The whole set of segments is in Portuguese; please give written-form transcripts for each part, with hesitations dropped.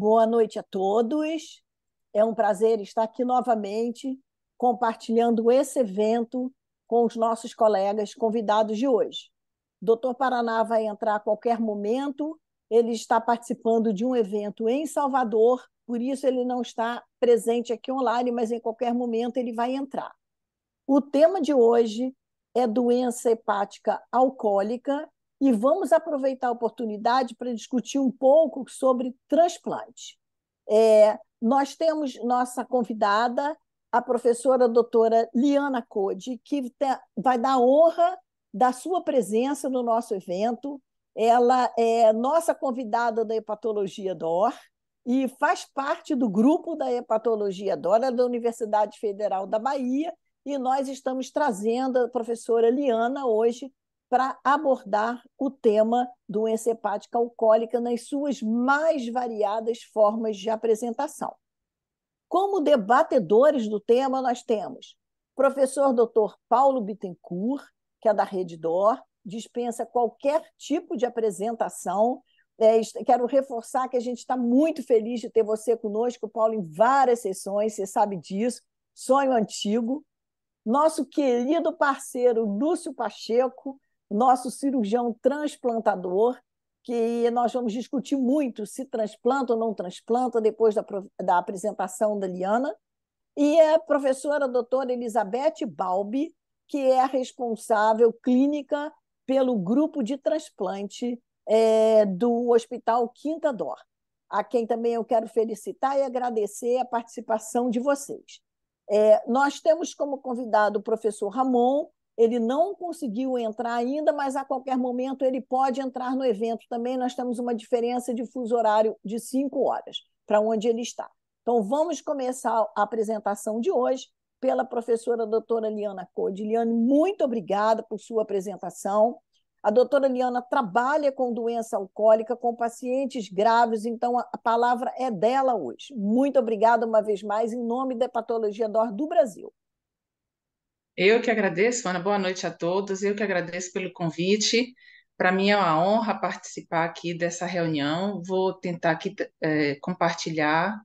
Boa noite a todos. É um prazer estar aqui novamente compartilhando esse evento com os nossos colegas convidados de hoje. O Dr. Paraná vai entrar a qualquer momento, ele está participando de um evento em Salvador, por isso ele não está presente aqui online, mas em qualquer momento ele vai entrar. O tema de hoje é doença hepática alcoólica e vamos aproveitar a oportunidade para discutir um pouco sobre transplante. Nós temos nossa convidada, a professora doutora Liana Code, que vai dar honra da sua presença no nosso evento. Ela é nossa convidada da Hepatologia DOR e faz parte do grupo da Hepatologia DOR da Universidade Federal da Bahia, e nós estamos trazendo a professora Liana hoje para abordar o tema doença hepática alcoólica nas suas mais variadas formas de apresentação. Como debatedores do tema, nós temos o professor Dr. Paulo Bittencourt, que é da Rede DOR, dispensa qualquer tipo de apresentação. Quero reforçar que a gente está muito feliz de ter você conosco, Paulo, em várias sessões, você sabe disso, sonho antigo. Nosso querido parceiro Lúcio Pacheco, nosso cirurgião transplantador, que nós vamos discutir muito se transplanta ou não transplanta depois da apresentação da Liana, e a professora doutora Elizabeth Balbi, que é a responsável clínica pelo grupo de transplante do Hospital Quinta Dor, a quem também eu quero felicitar e agradecer a participação de vocês. Nós temos como convidado o professor Ramon. Ele não conseguiu entrar ainda, mas a qualquer momento ele pode entrar no evento também. Nós temos uma diferença de fuso horário de 5 horas para onde ele está. Então, vamos começar a apresentação de hoje pela professora doutora Liana Code. Liane, muito obrigada por sua apresentação. A doutora Liana trabalha com doença alcoólica, com pacientes graves, então a palavra é dela hoje. Muito obrigada uma vez mais, em nome da Hepatologia DOR do Brasil. Eu que agradeço, Ana. Boa noite a todos. Eu que agradeço pelo convite. Para mim é uma honra participar aqui dessa reunião. Vou tentar aqui compartilhar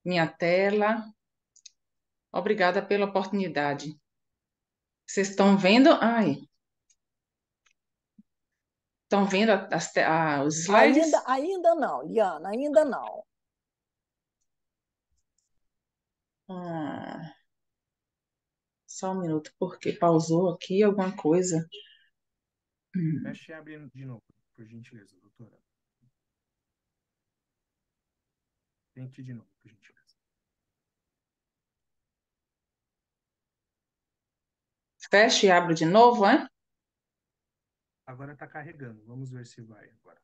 minha tela. Obrigada pela oportunidade. Vocês estão vendo? Ai, estão vendo os slides? Ainda não, Liana, ainda não. Ah, só um minuto, porque pausou aqui alguma coisa. Feche e abre de novo, por gentileza, doutora. Tente de novo, por gentileza. Fecho e abro de novo, hein? Agora está carregando. Vamos ver se vai agora.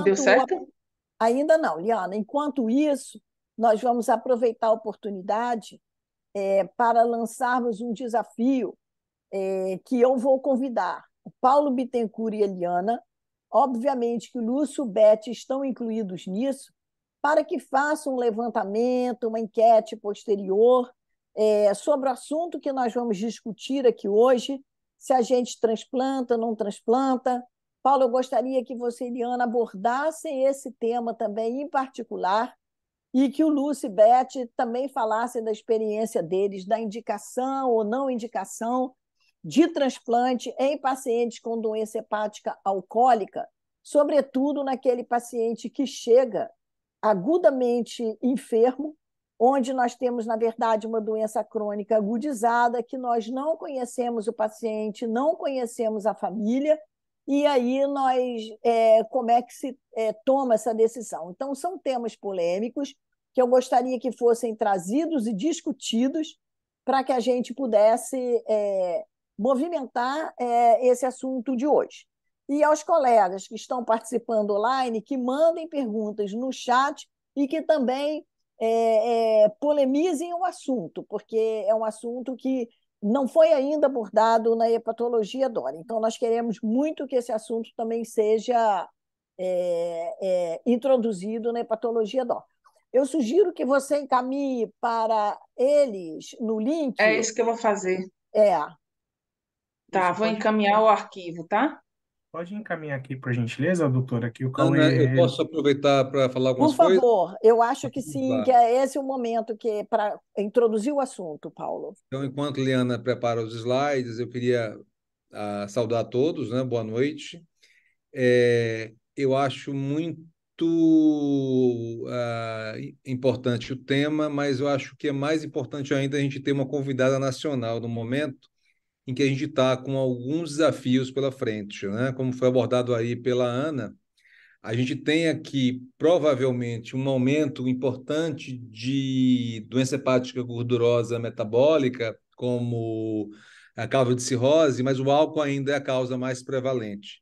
Deu certo? Ainda não, Liana. Enquanto isso, nós vamos aproveitar a oportunidade para lançarmos um desafio que eu vou convidar o Paulo Bittencourt e a Eliana, obviamente que o Lúcio e o Beth estão incluídos nisso, para que façam um levantamento, uma enquete posterior sobre o assunto que nós vamos discutir aqui hoje, se a gente transplanta, não transplanta. Paulo, eu gostaria que você, Eliana, abordassem esse tema também em particular, e que o Lúcio e Beth também falassem da experiência deles, da indicação ou não indicação de transplante em pacientes com doença hepática alcoólica, sobretudo naquele paciente que chega agudamente enfermo, onde nós temos, na verdade, uma doença crônica agudizada, que nós não conhecemos o paciente, não conhecemos a família, e aí como é que se toma essa decisão? Então, são temas polêmicos que eu gostaria que fossem trazidos e discutidos para que a gente pudesse movimentar esse assunto de hoje. E aos colegas que estão participando online, que mandem perguntas no chat e que também polemizem o assunto, porque é um assunto que não foi ainda abordado na hepatologia DOR. Então, nós queremos muito que esse assunto também seja introduzido na hepatologia DOR. Eu sugiro que você encaminhe para eles no É link. isso que eu vou fazer. É, Tá, Isso, vou encaminhar o arquivo, tá? pode encaminhar aqui, por gentileza, doutora, que o Ana, eu Cauê... posso aproveitar para falar por algumas coisas? favor, eu acho que Vamos sim, que lá. é esse o momento que para introduzir o assunto, Paulo. Então, enquanto Liana prepara os slides, eu queria saudar a todos, né? Boa noite. Eu acho muito importante o tema, mas eu acho que é mais importante ainda a gente ter uma convidada nacional no momento em que a gente está com alguns desafios pela frente, né? Como foi abordado aí pela Ana, a gente tem aqui provavelmente um aumento importante de doença hepática gordurosa metabólica, como a causa de cirrose, mas o álcool ainda é a causa mais prevalente.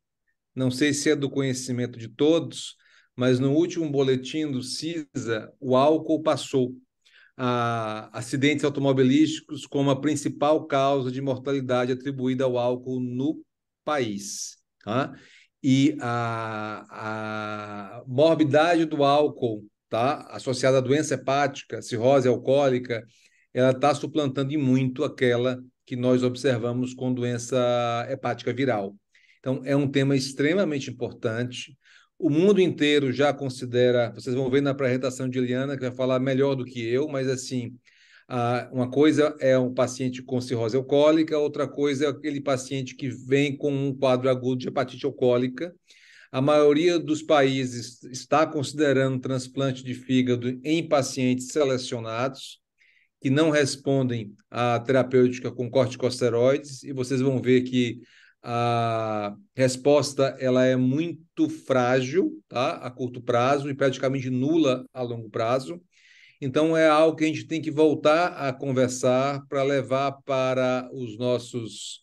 Não sei se é do conhecimento de todos, mas no último boletim do CISA, o álcool passou a acidentes automobilísticos como a principal causa de mortalidade atribuída ao álcool no país. Tá? E a morbidade do álcool, tá? Associada à doença hepática, cirrose alcoólica, ela está suplantando em muito aquela que nós observamos com doença hepática viral. Então, é um tema extremamente importante. O mundo inteiro já considera, vocês vão ver na apresentação de Eliana, que vai falar melhor do que eu, mas assim, uma coisa é um paciente com cirrose alcoólica, outra coisa é aquele paciente que vem com um quadro agudo de hepatite alcoólica. A maioria dos países está considerando transplante de fígado em pacientes selecionados que não respondem à terapêutica com corticosteroides, e vocês vão ver que a resposta ela é muito frágil, tá? A curto prazo e praticamente nula a longo prazo. Então, é algo que a gente tem que voltar a conversar para levar para os nossos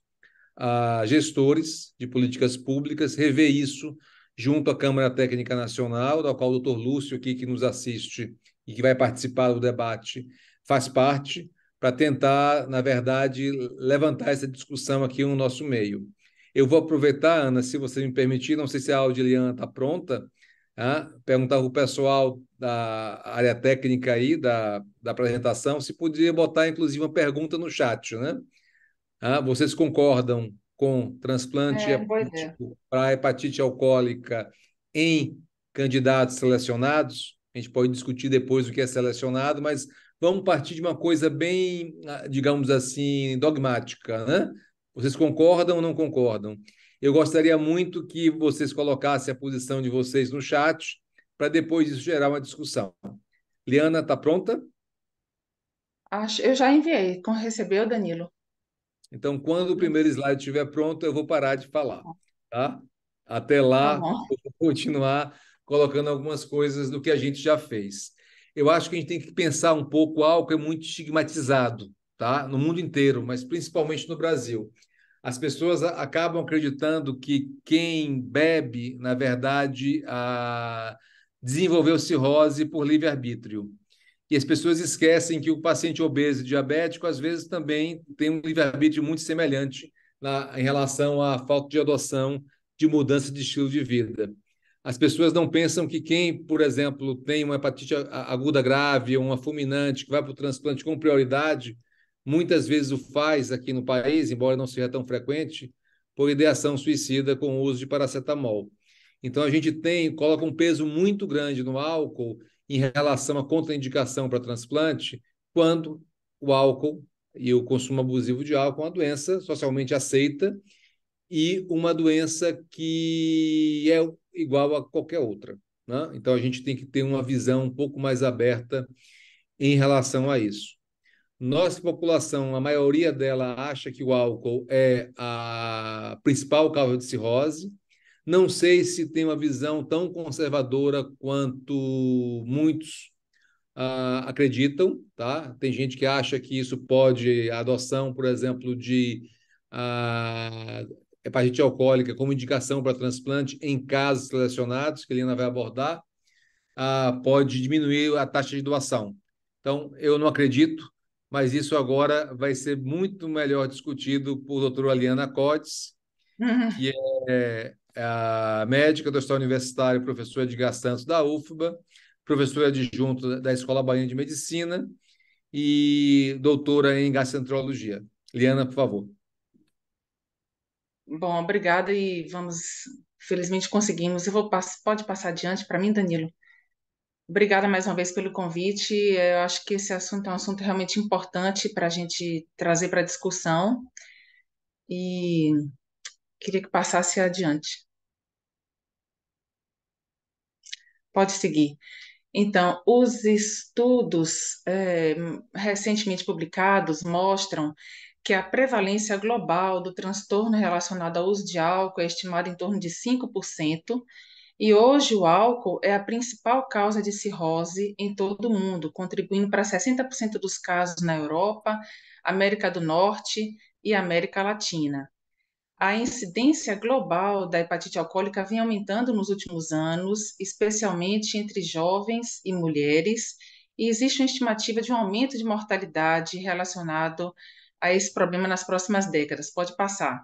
gestores de políticas públicas, rever isso junto à Câmara Técnica Nacional, da qual o doutor Lúcio, aqui, que nos assiste e que vai participar do debate, faz parte, para tentar, na verdade, levantar essa discussão aqui no nosso meio. Eu vou aproveitar, Ana, se você me permitir, não sei se a Audiliana está pronta, perguntar para o pessoal da área técnica aí, da apresentação, se podia botar, inclusive, uma pergunta no chat, né? Vocês concordam com transplante É, boa ideia. hepático para hepatite alcoólica em candidatos selecionados? A gente pode discutir depois o que é selecionado, mas vamos partir de uma coisa bem, digamos assim, dogmática, né? Vocês concordam ou não concordam? Eu gostaria muito que vocês colocassem a posição de vocês no chat, para depois disso gerar uma discussão. Liana, está pronta? Eu já enviei. Recebeu, Danilo? Então, quando o Uhum. primeiro slide estiver pronto, eu vou parar de falar, tá? Até Tá lá, bom. eu vou continuar colocando algumas coisas do que a gente já fez. Eu acho que a gente tem que pensar um pouco algo que é muito estigmatizado, tá? No mundo inteiro, mas principalmente no Brasil. As pessoas acabam acreditando que quem bebe, na verdade, desenvolveu cirrose por livre-arbítrio. E as pessoas esquecem que o paciente obeso e diabético, às vezes, também tem um livre-arbítrio muito semelhante em relação à falta de adoção de mudança de estilo de vida. As pessoas não pensam que quem, por exemplo, tem uma hepatite aguda grave, uma fulminante, que vai para o transplante com prioridade, muitas vezes o faz aqui no país, embora não seja tão frequente, por ideação suicida com o uso de paracetamol. Então, a gente coloca um peso muito grande no álcool em relação à contraindicação para transplante, quando o álcool e o consumo abusivo de álcool é uma doença socialmente aceita e uma doença que é igual a qualquer outra, né? Então, a gente tem que ter uma visão um pouco mais aberta em relação a isso. Nossa população, a maioria dela acha que o álcool é a principal causa de cirrose. Não sei se tem uma visão tão conservadora quanto muitos acreditam, tá? Tem gente que acha que isso pode, a adoção, por exemplo, de hepatite alcoólica como indicação para transplante em casos selecionados, que a Helena vai abordar, pode diminuir a taxa de doação. Então, eu não acredito, mas isso agora vai ser muito melhor discutido por doutora Aliana Cotes, Uhum. que é a médica do Hospital Universitário, professora Edgar Santos da UFBA, professora adjunta da Escola Baiana de Medicina e doutora em gastroenterologia. Liana, por favor. Bom, obrigada e vamos, felizmente conseguimos. Pode passar adiante para mim, Danilo. Obrigada mais uma vez pelo convite. Eu acho que esse assunto é um assunto realmente importante para a gente trazer para a discussão e queria que passasse adiante. Pode seguir. Então, os estudos recentemente publicados mostram que a prevalência global do transtorno relacionado ao uso de álcool é estimada em torno de 5%, e hoje o álcool é a principal causa de cirrose em todo o mundo, contribuindo para 60% dos casos na Europa, América do Norte e América Latina. A incidência global da hepatite alcoólica vem aumentando nos últimos anos, especialmente entre jovens e mulheres, e existe uma estimativa de um aumento de mortalidade relacionado a esse problema nas próximas décadas. Pode passar.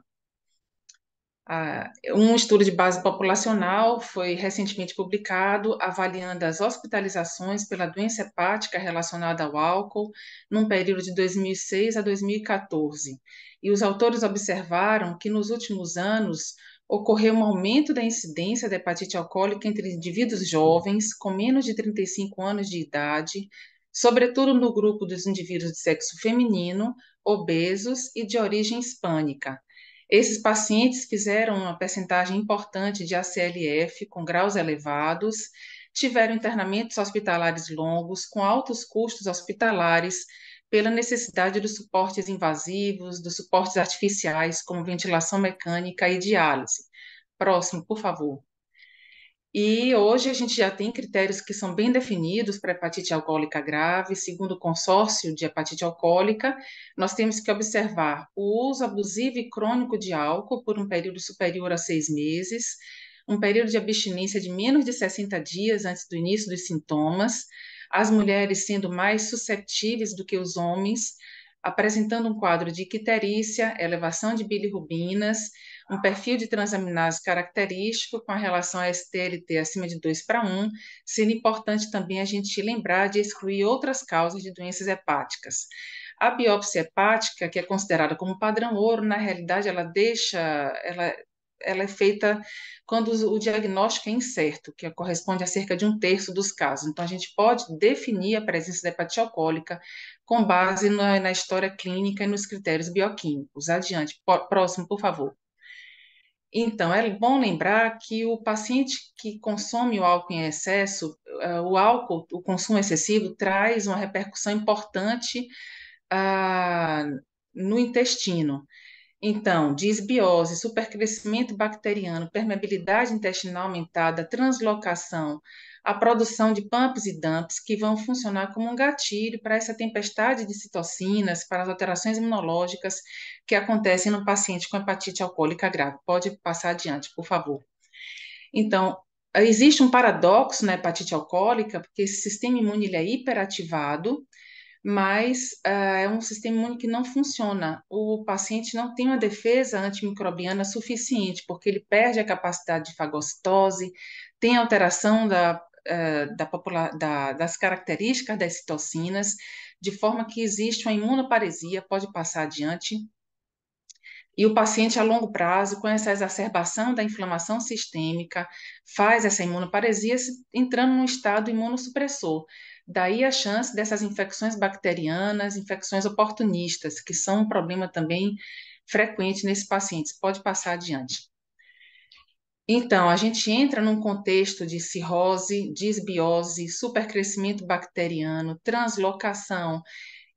Um estudo de base populacional foi recentemente publicado avaliando as hospitalizações pela doença hepática relacionada ao álcool num período de 2006 a 2014. E os autores observaram que nos últimos anos ocorreu um aumento da incidência da hepatite alcoólica entre indivíduos jovens com menos de 35 anos de idade, sobretudo no grupo dos indivíduos de sexo feminino, obesos e de origem hispânica. Esses pacientes fizeram uma percentagem importante de ACLF com graus elevados, tiveram internamentos hospitalares longos, com altos custos hospitalares, pela necessidade dos suportes invasivos, dos suportes artificiais, como ventilação mecânica e diálise. Próximo, por favor. E hoje a gente já tem critérios que são bem definidos para hepatite alcoólica grave. Segundo o consórcio de hepatite alcoólica, nós temos que observar o uso abusivo e crônico de álcool por um período superior a 6 meses, um período de abstinência de menos de 60 dias antes do início dos sintomas, as mulheres sendo mais susceptíveis do que os homens, apresentando um quadro de icterícia, elevação de bilirrubinas, um perfil de transaminase característico com a relação a STLT acima de 2:1, sendo importante também a gente lembrar de excluir outras causas de doenças hepáticas. A biópsia hepática, que é considerada como padrão ouro, na realidade ela é feita quando o diagnóstico é incerto, que corresponde a cerca de 1/3 dos casos. Então, a gente pode definir a presença da hepatite alcoólica com base na história clínica e nos critérios bioquímicos. Adiante, próximo, por favor. Então, é bom lembrar que o paciente que consome o álcool em excesso, o álcool, o consumo excessivo, traz uma repercussão importante ah, no intestino. Então, disbiose, supercrescimento bacteriano, permeabilidade intestinal aumentada, translocação, a produção de pumps e dumps que vão funcionar como um gatilho para essa tempestade de citocinas, para as alterações imunológicas que acontecem no paciente com hepatite alcoólica grave. Pode passar adiante, por favor. Então, existe um paradoxo na hepatite alcoólica, porque esse sistema imune ele é hiperativado, mas é um sistema imune que não funciona. O paciente não tem uma defesa antimicrobiana suficiente, porque ele perde a capacidade de fagocitose, tem alteração das características das citocinas, de forma que existe uma imunoparesia, pode passar adiante, e o paciente a longo prazo, com essa exacerbação da inflamação sistêmica, faz essa imunoparesia entrando num estado imunossupressor. Daí a chance dessas infecções bacterianas, infecções oportunistas, que são um problema também frequente nesses pacientes. Pode passar adiante. Então, a gente entra num contexto de cirrose, disbiose, supercrescimento bacteriano, translocação,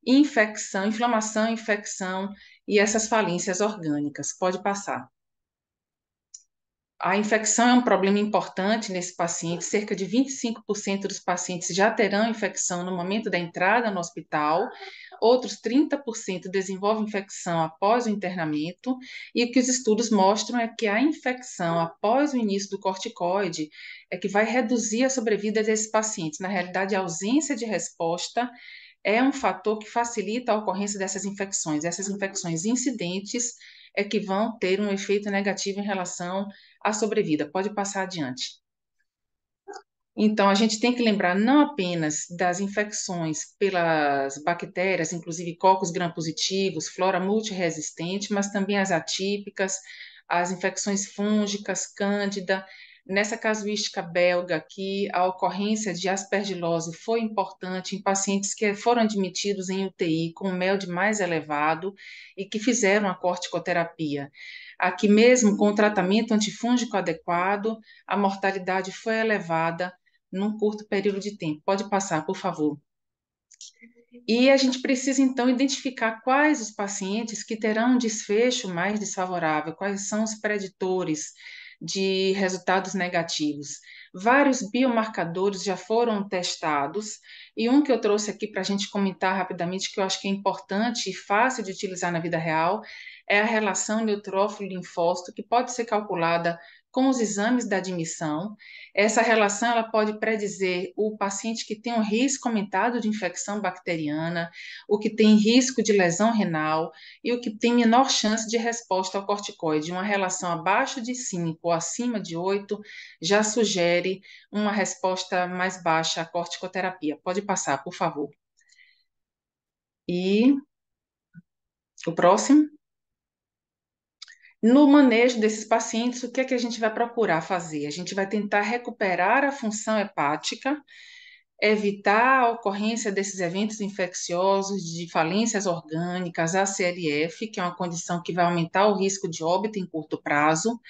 infecção, inflamação, infecção e essas falências orgânicas. Pode passar. A infecção é um problema importante nesse paciente. Cerca de 25% dos pacientes já terão infecção no momento da entrada no hospital. Outros 30% desenvolvem infecção após o internamento. E o que os estudos mostram é que a infecção após o início do corticoide é que vai reduzir a sobrevida desses pacientes. Na realidade, a ausência de resposta é um fator que facilita a ocorrência dessas infecções. Essas infecções incidentes é que vão ter um efeito negativo em relação à sobrevida. Pode passar adiante. Então, a gente tem que lembrar não apenas das infecções pelas bactérias, inclusive cocos gram-positivos, flora multiresistente, mas também as atípicas, as infecções fúngicas, cândida. Nessa casuística belga aqui, a ocorrência de aspergilose foi importante em pacientes que foram admitidos em UTI com MELD mais elevado e que fizeram a corticoterapia. Aqui mesmo, com o tratamento antifúngico adequado, a mortalidade foi elevada num curto período de tempo. Pode passar, por favor. E a gente precisa, então, identificar quais os pacientes que terão um desfecho mais desfavorável, quais são os preditores de resultados negativos. Vários biomarcadores já foram testados, e um que eu trouxe aqui para a gente comentar rapidamente, que eu acho que é importante e fácil de utilizar na vida real, é a relação neutrófilo-linfócito, que pode ser calculada com os exames da admissão. Essa relação ela pode predizer o paciente que tem um risco aumentado de infecção bacteriana, o que tem risco de lesão renal e o que tem menor chance de resposta ao corticoide. Uma relação abaixo de 5 ou acima de 8 já sugere uma resposta mais baixa à corticoterapia. Pode passar, por favor. E o próximo. No manejo desses pacientes, o que é que a gente vai procurar fazer? A gente vai tentar recuperar a função hepática, evitar a ocorrência desses eventos infecciosos de falências orgânicas, ACLF, que é uma condição que vai aumentar o risco de óbito em curto prazo.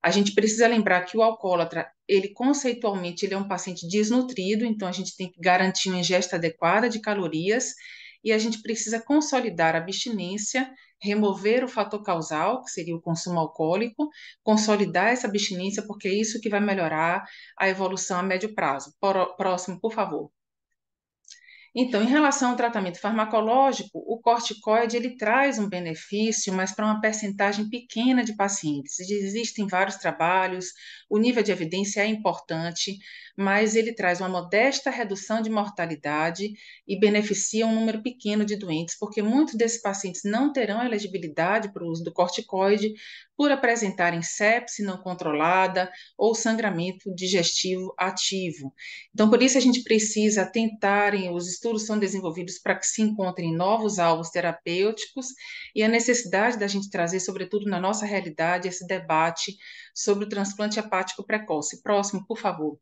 A gente precisa lembrar que o alcoólatra, ele conceitualmente, ele é um paciente desnutrido, então a gente tem que garantir uma ingesta adequada de calorias e a gente precisa consolidar a abstinência, remover o fator causal, que seria o consumo alcoólico, consolidar essa abstinência, porque é isso que vai melhorar a evolução a médio prazo. Próximo, por favor. Então, em relação ao tratamento farmacológico, o corticoide ele traz um benefício, mas para uma percentagem pequena de pacientes. Existem vários trabalhos, o nível de evidência é importante, mas ele traz uma modesta redução de mortalidade e beneficia um número pequeno de doentes, porque muitos desses pacientes não terão elegibilidade para o uso do corticoide por apresentarem sepse não controlada ou sangramento digestivo ativo. Então, por isso a gente precisa tentarem, os estudos são desenvolvidos para que se encontrem novos alvos terapêuticos e a necessidade da gente trazer, sobretudo na nossa realidade, esse debate sobre o transplante hepático precoce. Próximo, por favor.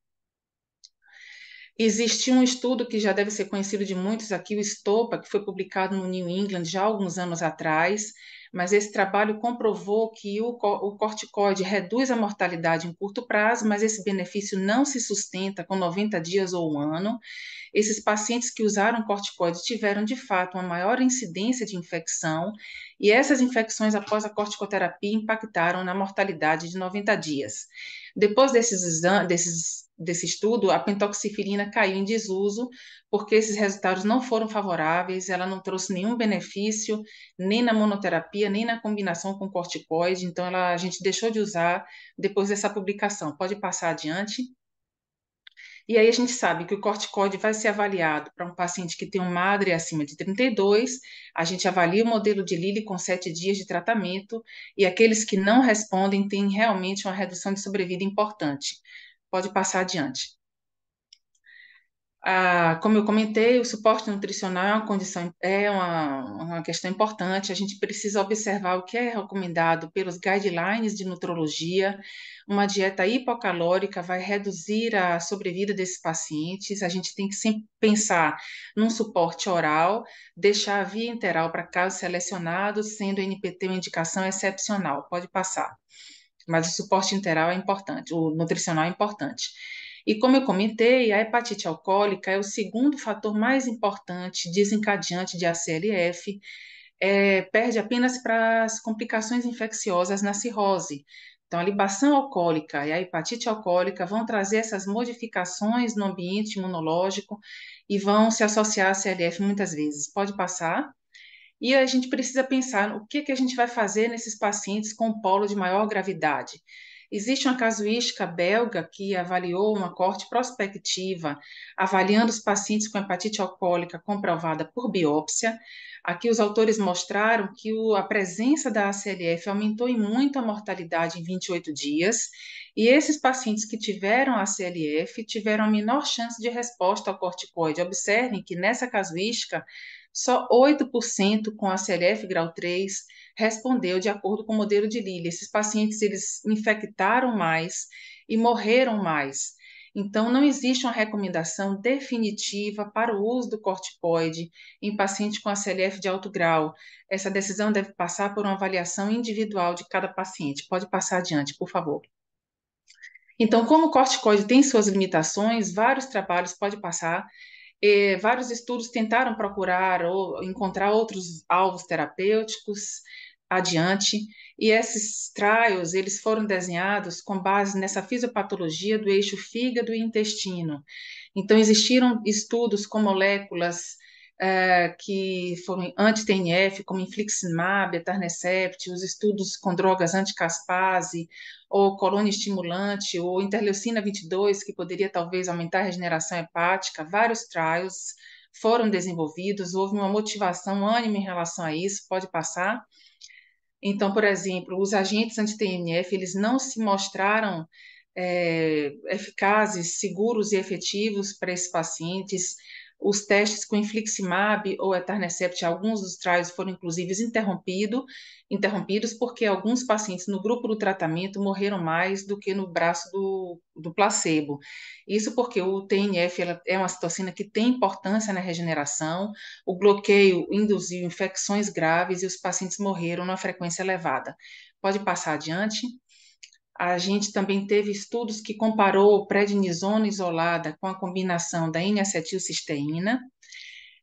Existe um estudo que já deve ser conhecido de muitos aqui, o STOPA, que foi publicado no New England já há alguns anos atrás, mas esse trabalho comprovou que o corticoide reduz a mortalidade em curto prazo, mas esse benefício não se sustenta com 90 dias ou um ano. Esses pacientes que usaram corticoide tiveram, de fato, uma maior incidência de infecção, e essas infecções após a corticoterapia impactaram na mortalidade de 90 dias. Depois desse estudo, a pentoxifirina caiu em desuso, porque esses resultados não foram favoráveis, ela não trouxe nenhum benefício, nem na monoterapia, nem na combinação com corticoide, então a gente deixou de usar depois dessa publicação. Pode passar adiante. E aí a gente sabe que o corticoide vai ser avaliado para um paciente que tem um MADRE acima de 32, a gente avalia o modelo de Lilly com 7 dias de tratamento, e aqueles que não respondem têm realmente uma redução de sobrevida importante. Pode passar adiante. Como eu comentei, o suporte nutricional é uma condição, uma questão importante. A gente precisa observar o que é recomendado pelos guidelines de nutrologia. Uma dieta hipocalórica vai reduzir a sobrevida desses pacientes. A gente tem que sempre pensar num suporte oral, deixar a via enteral para casos selecionados, sendo o NPT uma indicação excepcional. Pode passar. Mas o suporte enteral é importante, o nutricional é importante. E como eu comentei, a hepatite alcoólica é o segundo fator mais importante desencadeante de ACLF, perde apenas para as complicações infecciosas na cirrose. Então, a libação alcoólica e a hepatite alcoólica vão trazer essas modificações no ambiente imunológico e vão se associar à ACLF muitas vezes. Pode passar. E a gente precisa pensar o que a gente vai fazer nesses pacientes com polo de maior gravidade. Existe uma casuística belga que avaliou uma corte prospectiva, avaliando os pacientes com hepatite alcoólica comprovada por biópsia. Aqui os autores mostraram que a presença da ACLF aumentou em muito a mortalidade em 28 dias, e esses pacientes que tiveram ACLF tiveram a menor chance de resposta ao corticoide. Observem que nessa casuística, só 8% com ACLF grau 3 respondeu de acordo com o modelo de Lilly. Esses pacientes, eles infectaram mais e morreram mais. Então, não existe uma recomendação definitiva para o uso do corticoide em paciente com ACLF de alto grau. Essa decisão deve passar por uma avaliação individual de cada paciente. Pode passar adiante, por favor. Então, como o corticoide tem suas limitações, vários trabalhos pode passar. Vários estudos tentaram procurar ou encontrar outros alvos terapêuticos adiante, e esses trials, eles foram desenhados com base nessa fisiopatologia do eixo fígado e intestino. Então, existiram estudos com moléculas que foram anti-TNF, como infliximab, etanercept, os estudos com drogas anticaspase, ou colônia estimulante, ou interleucina 22, que poderia talvez aumentar a regeneração hepática. Vários trials foram desenvolvidos, houve uma motivação unânime em relação a isso, pode passar. Então, por exemplo, os agentes anti-TNF, eles não se mostraram eficazes, seguros e efetivos para esses pacientes. Os testes com infliximab ou etanercept, alguns dos trials foram inclusive interrompidos porque alguns pacientes no grupo do tratamento morreram mais do que no braço do placebo. Isso porque o TNF é uma citocina que tem importância na regeneração, o bloqueio induziu infecções graves e os pacientes morreram numa frequência elevada. Pode passar adiante. A gente também teve estudos que comparou prednisona isolada com a combinação da N-acetilcisteína.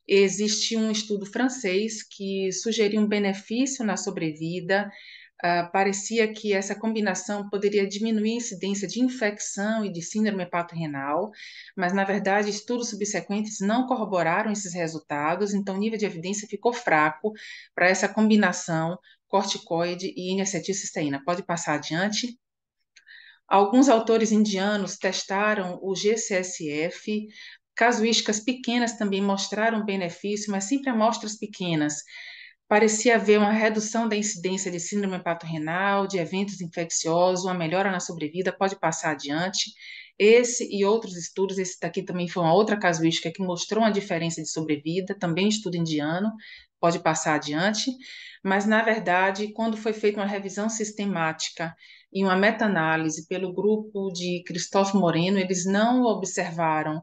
Existe um estudo francês que sugeriu um benefício na sobrevida. Parecia que essa combinação poderia diminuir a incidência de infecção e de síndrome hepatorrenal, mas, na verdade, estudos subsequentes não corroboraram esses resultados, então o nível de evidência ficou fraco para essa combinação corticoide e N-acetilcisteína. Pode passar adiante. Alguns autores indianos testaram o GCSF, casuísticas pequenas também mostraram benefício, mas sempre amostras pequenas. Parecia haver uma redução da incidência de síndrome hepatorrenal, de eventos infecciosos, uma melhora na sobrevida, pode passar adiante. Esse e outros estudos, esse daqui também foi uma outra casuística que mostrou uma diferença de sobrevida, também estudo indiano, pode passar adiante. Mas, na verdade, quando foi feita uma revisão sistemática e uma meta-análise pelo grupo de Christophe Moreno, eles não observaram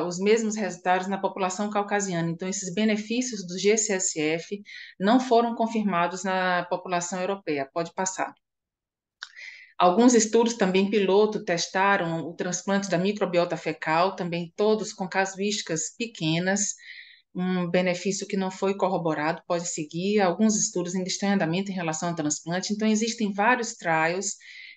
os mesmos resultados na população caucasiana. Então, esses benefícios do GCSF não foram confirmados na população europeia. Pode passar. Alguns estudos também piloto testaram o transplante da microbiota fecal, também todos com casuísticas pequenas, um benefício que não foi corroborado, pode seguir. Alguns estudos ainda estão em andamento em relação ao transplante, então existem vários trials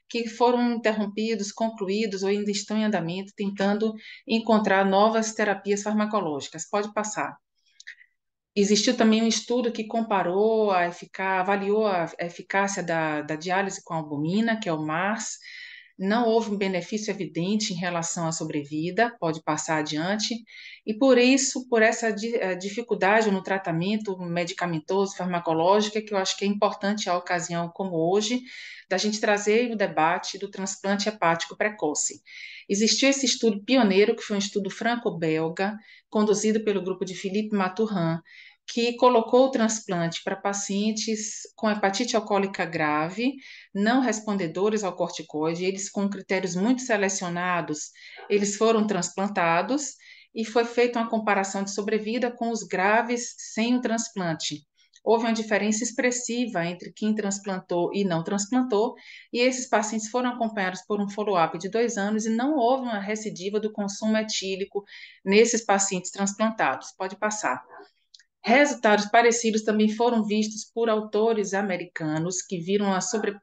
que foram interrompidos, concluídos ou ainda estão em andamento, tentando encontrar novas terapias farmacológicas. Pode passar. Existiu também um estudo que comparou avaliou a eficácia da diálise com albumina, que é o MARS. Não houve um benefício evidente em relação à sobrevida, pode passar adiante, e por isso, por essa dificuldade no tratamento medicamentoso, farmacológico, que eu acho que é importante a ocasião como hoje, da gente trazer o debate do transplante hepático precoce. Existiu esse estudo pioneiro, que foi um estudo franco-belga, conduzido pelo grupo de Philippe Mathurin, que colocou o transplante para pacientes com hepatite alcoólica grave, não respondedores ao corticoide, eles com critérios muito selecionados, eles foram transplantados e foi feita uma comparação de sobrevida com os graves sem o transplante. Houve uma diferença expressiva entre quem transplantou e não transplantou, e esses pacientes foram acompanhados por um follow-up de 2 anos e não houve uma recidiva do consumo etílico nesses pacientes transplantados. Pode passar. Resultados parecidos também foram vistos por autores americanos que viram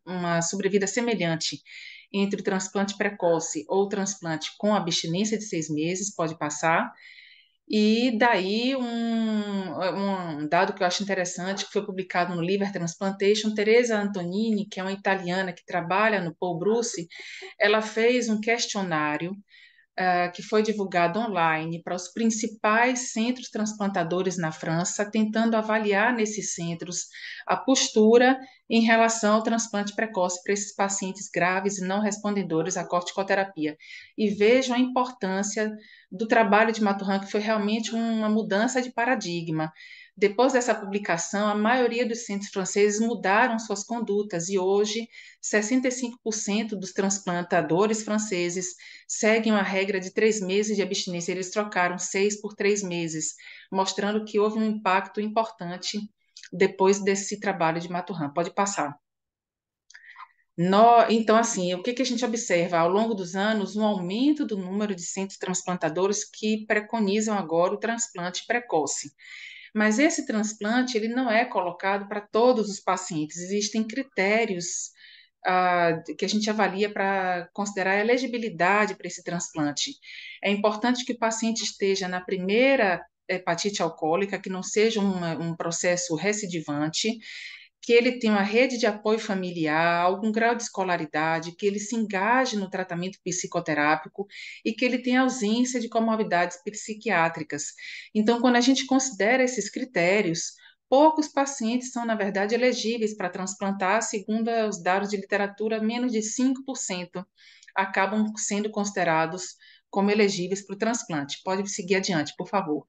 uma sobrevida semelhante entre o transplante precoce ou o transplante com abstinência de 6 meses, pode passar. E daí um dado que eu acho interessante, que foi publicado no Liver Transplantation, Teresa Antonini, que é uma italiana que trabalha no Paul Bruce, ela fez um questionário que foi divulgado online para os principais centros transplantadores na França, tentando avaliar nesses centros a postura em relação ao transplante precoce para esses pacientes graves e não respondedores à corticoterapia. E vejam a importância do trabalho de Maturhan, que foi realmente uma mudança de paradigma. Depois dessa publicação, a maioria dos centros franceses mudaram suas condutas e hoje 65% dos transplantadores franceses seguem a regra de 3 meses de abstinência. Eles trocaram 6 por 3 meses, mostrando que houve um impacto importante depois desse trabalho de Maturhan. Pode passar. Então, assim, o que que a gente observa? Ao longo dos anos, um aumento do número de centros transplantadores que preconizam agora o transplante precoce. Mas esse transplante, ele não é colocado para todos os pacientes. Existem critérios que a gente avalia para considerar a elegibilidade para esse transplante. É importante que o paciente esteja na primeira hepatite alcoólica, que não seja um processo recidivante, que ele tenha uma rede de apoio familiar, algum grau de escolaridade, que ele se engaje no tratamento psicoterápico e que ele tenha ausência de comorbidades psiquiátricas. Então, quando a gente considera esses critérios, poucos pacientes são, na verdade, elegíveis para transplantar, segundo os dados de literatura, menos de 5% acabam sendo considerados como elegíveis para o transplante. Pode seguir adiante, por favor.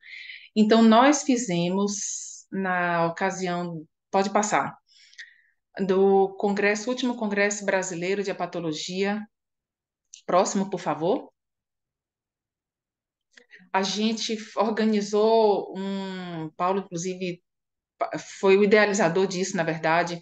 Então, nós fizemos, na ocasião, pode passar, do congresso, último congresso brasileiro de hepatologia, próximo, por favor. A gente organizou Paulo, inclusive, foi o idealizador disso, na verdade.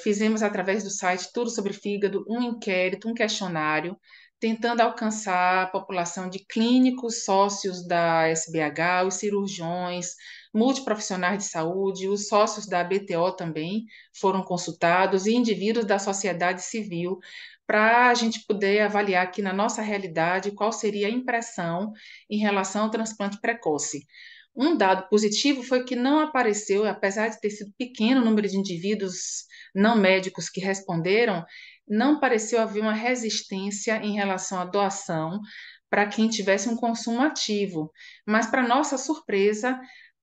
Fizemos através do site Tudo sobre Fígado um inquérito, um questionário, tentando alcançar a população de clínicos, sócios da SBH, os cirurgiões, multiprofissionais de saúde, os sócios da BTO também foram consultados e indivíduos da sociedade civil, para a gente poder avaliar aqui na nossa realidade qual seria a impressão em relação ao transplante precoce. Um dado positivo foi que não apareceu, apesar de ter sido pequeno o número de indivíduos não médicos que responderam, não pareceu haver uma resistência em relação à doação para quem tivesse um consumo ativo. Mas, para nossa surpresa,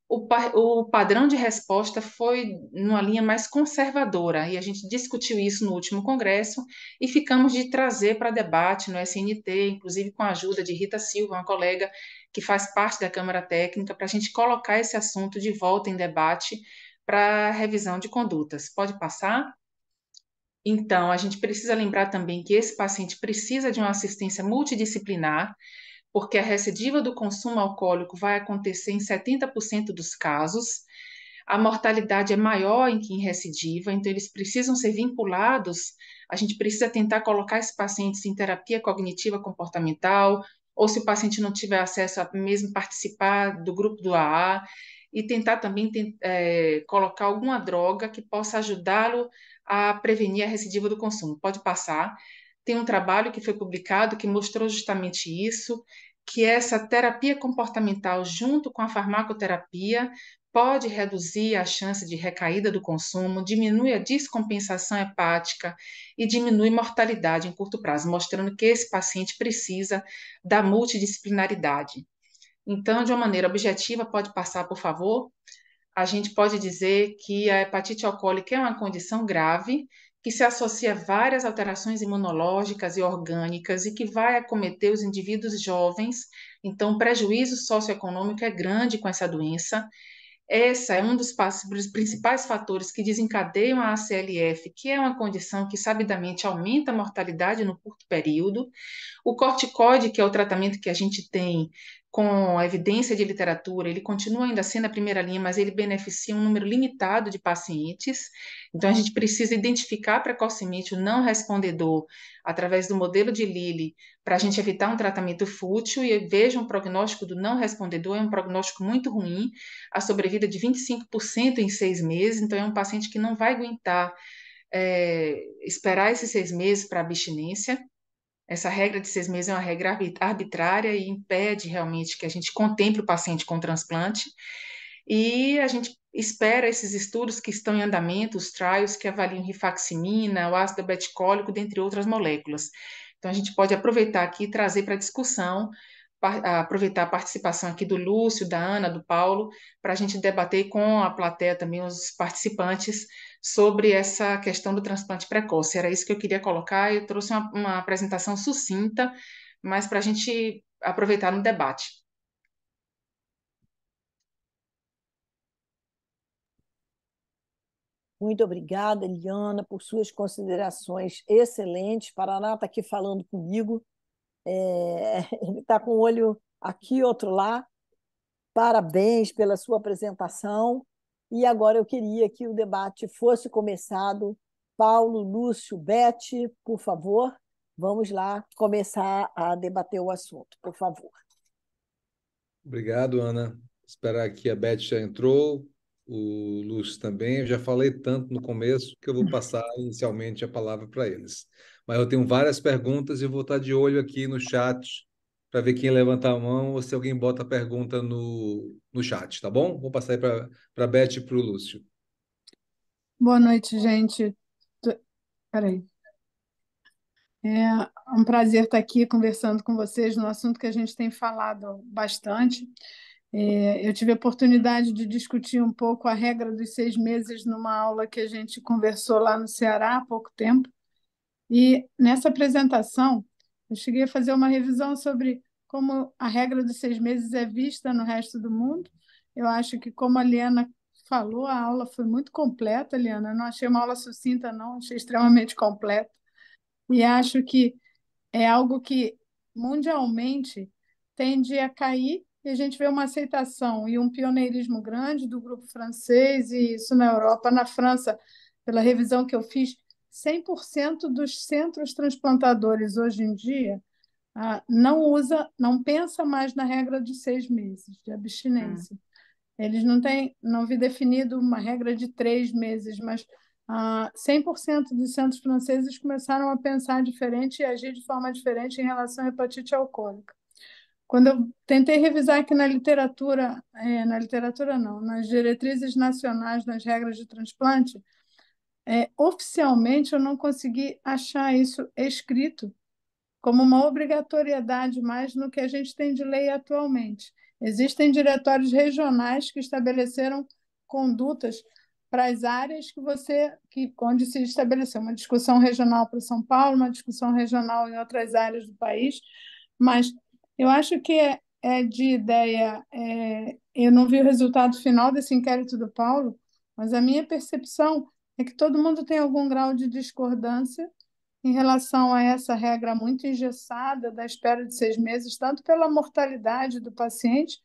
o padrão de resposta foi numa linha mais conservadora, e a gente discutiu isso no último congresso e ficamos de trazer para debate no SNT, inclusive com a ajuda de Rita Silva, uma colega que faz parte da Câmara Técnica, para a gente colocar esse assunto de volta em debate para revisão de condutas. Pode passar? Então, a gente precisa lembrar também que esse paciente precisa de uma assistência multidisciplinar, porque a recidiva do consumo alcoólico vai acontecer em 70% dos casos. A mortalidade é maior em quem recidiva, então eles precisam ser vinculados. A gente precisa tentar colocar esses pacientes em terapia cognitiva comportamental, ou se o paciente não tiver acesso a mesmo participar do grupo do AA, e tentar também colocar alguma droga que possa ajudá-lo a prevenir a recidiva do consumo. Pode passar. Tem um trabalho que foi publicado que mostrou justamente isso, que essa terapia comportamental junto com a farmacoterapia pode reduzir a chance de recaída do consumo, diminui a descompensação hepática e diminui mortalidade em curto prazo, mostrando que esse paciente precisa da multidisciplinaridade. Então, de uma maneira objetiva, pode passar, por favor, a gente pode dizer que a hepatite alcoólica é uma condição grave que se associa a várias alterações imunológicas e orgânicas e que vai acometer os indivíduos jovens. Então, o prejuízo socioeconômico é grande com essa doença. Essa é um dos principais fatores que desencadeiam a ACLF, que é uma condição que sabidamente aumenta a mortalidade no curto período. O corticoide, que é o tratamento que a gente tem com a evidência de literatura, ele continua ainda sendo a primeira linha, mas ele beneficia um número limitado de pacientes. Então, a gente precisa identificar precocemente o não respondedor através do modelo de Lilly, para a gente evitar um tratamento fútil. E veja, um prognóstico do não respondedor é um prognóstico muito ruim, a sobrevida de 25% em 6 meses. Então, é um paciente que não vai aguentar esperar esses 6 meses para abstinência. Essa regra de 6 meses é uma regra arbitrária e impede realmente que a gente contemple o paciente com transplante. E a gente espera esses estudos que estão em andamento, os trials que avaliam rifaximina, o ácido beticólico, dentre outras moléculas. Então, a gente pode aproveitar aqui e trazer para discussão, aproveitar a participação aqui do Lúcio, da Ana, do Paulo, para a gente debater com a plateia também, os participantes, sobre essa questão do transplante precoce. Era isso que eu queria colocar. Eu trouxe uma apresentação sucinta, mas para a gente aproveitar no debate. Muito obrigada, Eliana, por suas considerações excelentes. Paraná está aqui falando comigo. Ele está com o olho aqui, outro lá. Parabéns pela sua apresentação. E agora eu queria que o debate fosse começado. Paulo, Lúcio, Beth, por favor, vamos lá começar a debater o assunto, por favor. Obrigado, Ana. Esperar que a Beth já entrou, o Lúcio também. Eu já falei tanto no começo que eu vou passar inicialmente a palavra para eles. Mas eu tenho várias perguntas e vou estar de olho aqui no chat para ver quem levanta a mão ou se alguém bota a pergunta no chat, tá bom? Vou passar aí para a Beth e para o Lúcio. Boa noite, gente. Peraí. É um prazer estar aqui conversando com vocês no assunto que a gente tem falado bastante. Eu tive a oportunidade de discutir um pouco a regra dos 6 meses numa aula que a gente conversou lá no Ceará há pouco tempo. E nessa apresentação, eu cheguei a fazer uma revisão sobre como a regra dos 6 meses é vista no resto do mundo. Eu acho que, como a Liana falou, a aula foi muito completa, Liana. Eu não achei uma aula sucinta, não, achei extremamente completa. E acho que é algo que mundialmente tende a cair e a gente vê uma aceitação e um pioneirismo grande do grupo francês e isso na Europa. Na França, pela revisão que eu fiz, 100% dos centros transplantadores hoje em dia não pensa mais na regra de 6 meses de abstinência. Eles não vi definido uma regra de 3 meses, mas 100% dos centros franceses começaram a pensar diferente e agir de forma diferente em relação à hepatite alcoólica. Quando eu tentei revisar aqui na literatura não, nas diretrizes nacionais, nas regras de transplante, oficialmente eu não consegui achar isso escrito como uma obrigatoriedade mais no que a gente tem de lei atualmente. Existem diretórios regionais que estabeleceram condutas para as áreas onde se estabeleceu uma discussão regional para São Paulo, uma discussão regional em outras áreas do país, mas eu acho que é de ideia. Eu não vi o resultado final desse inquérito do Paulo, mas a minha percepção é que todo mundo tem algum grau de discordância em relação a essa regra muito engessada da espera de 6 meses, tanto pela mortalidade do paciente,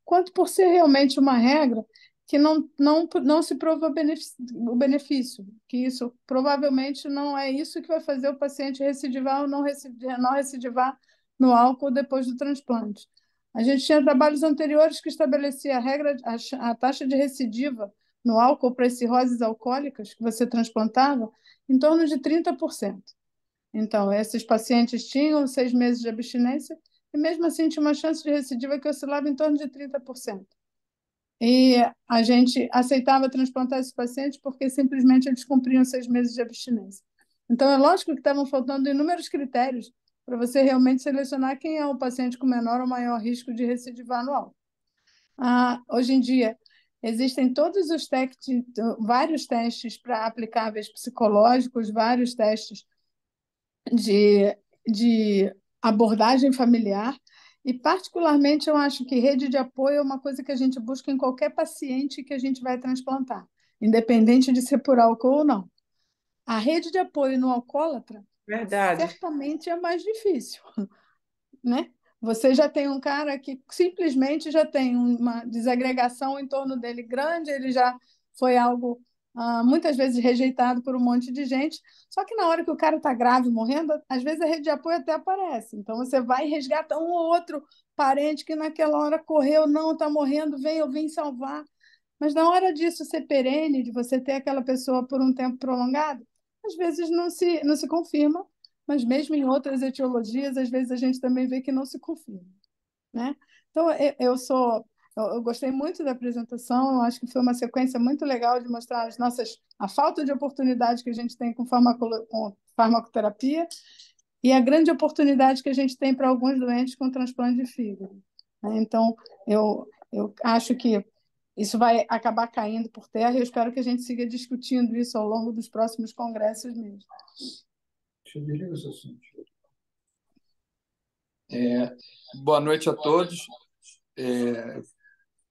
quanto por ser realmente uma regra que não se prova o benefício, que isso provavelmente não é isso que vai fazer o paciente recidivar ou não recidivar no álcool depois do transplante. A gente tinha trabalhos anteriores que estabelecia a taxa de recidiva no álcool para as cirroses alcoólicas que você transplantava em torno de 30%. Então, esses pacientes tinham 6 meses de abstinência e, mesmo assim, tinha uma chance de recidiva que oscilava em torno de 30%. E a gente aceitava transplantar esses pacientes porque simplesmente eles cumpriam 6 meses de abstinência. Então, é lógico que estavam faltando inúmeros critérios para você realmente selecionar quem é o paciente com menor ou maior risco de recidivar no álcool. Hoje em dia, existem vários testes para aplicáveis psicológicos, vários testes de abordagem familiar e, particularmente, eu acho que rede de apoio é uma coisa que a gente busca em qualquer paciente que a gente vai transplantar, independente de ser por álcool ou não. A rede de apoio no alcoólatra Verdade. certamente é mais difícil, né? Você já tem um cara que simplesmente já tem uma desagregação em torno dele grande, ele já foi algo muitas vezes rejeitado por um monte de gente, só que na hora que o cara está grave, morrendo, às vezes a rede de apoio até aparece. Então você vai e resgata um ou outro parente que naquela hora correu, não, está morrendo, eu vim salvar. Mas na hora disso ser perene, de você ter aquela pessoa por um tempo prolongado, às vezes não se confirma, mas mesmo em outras etiologias, às vezes a gente também vê que não se confirma, né? Então, eu gostei muito da apresentação, eu acho que foi uma sequência muito legal de mostrar a falta de oportunidade que a gente tem com farmacoterapia e a grande oportunidade que a gente tem para alguns doentes com transplante de fígado, né? Então, eu acho que isso vai acabar caindo por terra e eu espero que a gente siga discutindo isso ao longo dos próximos congressos mesmo. Deixa eu desligar esse assunto. Boa noite a todos.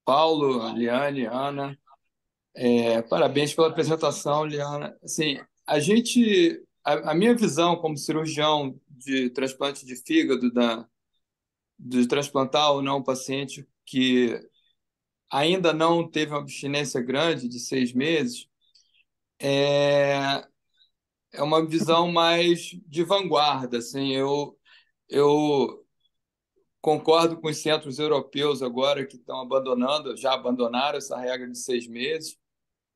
Paulo, Liane, Ana, parabéns pela apresentação, Liana. Assim, a minha visão como cirurgião de transplante de fígado, de transplantar ou não um paciente que ainda não teve uma abstinência grande de 6 meses, é uma visão mais de vanguarda. Assim, eu concordo com os centros europeus agora que já abandonaram essa regra de 6 meses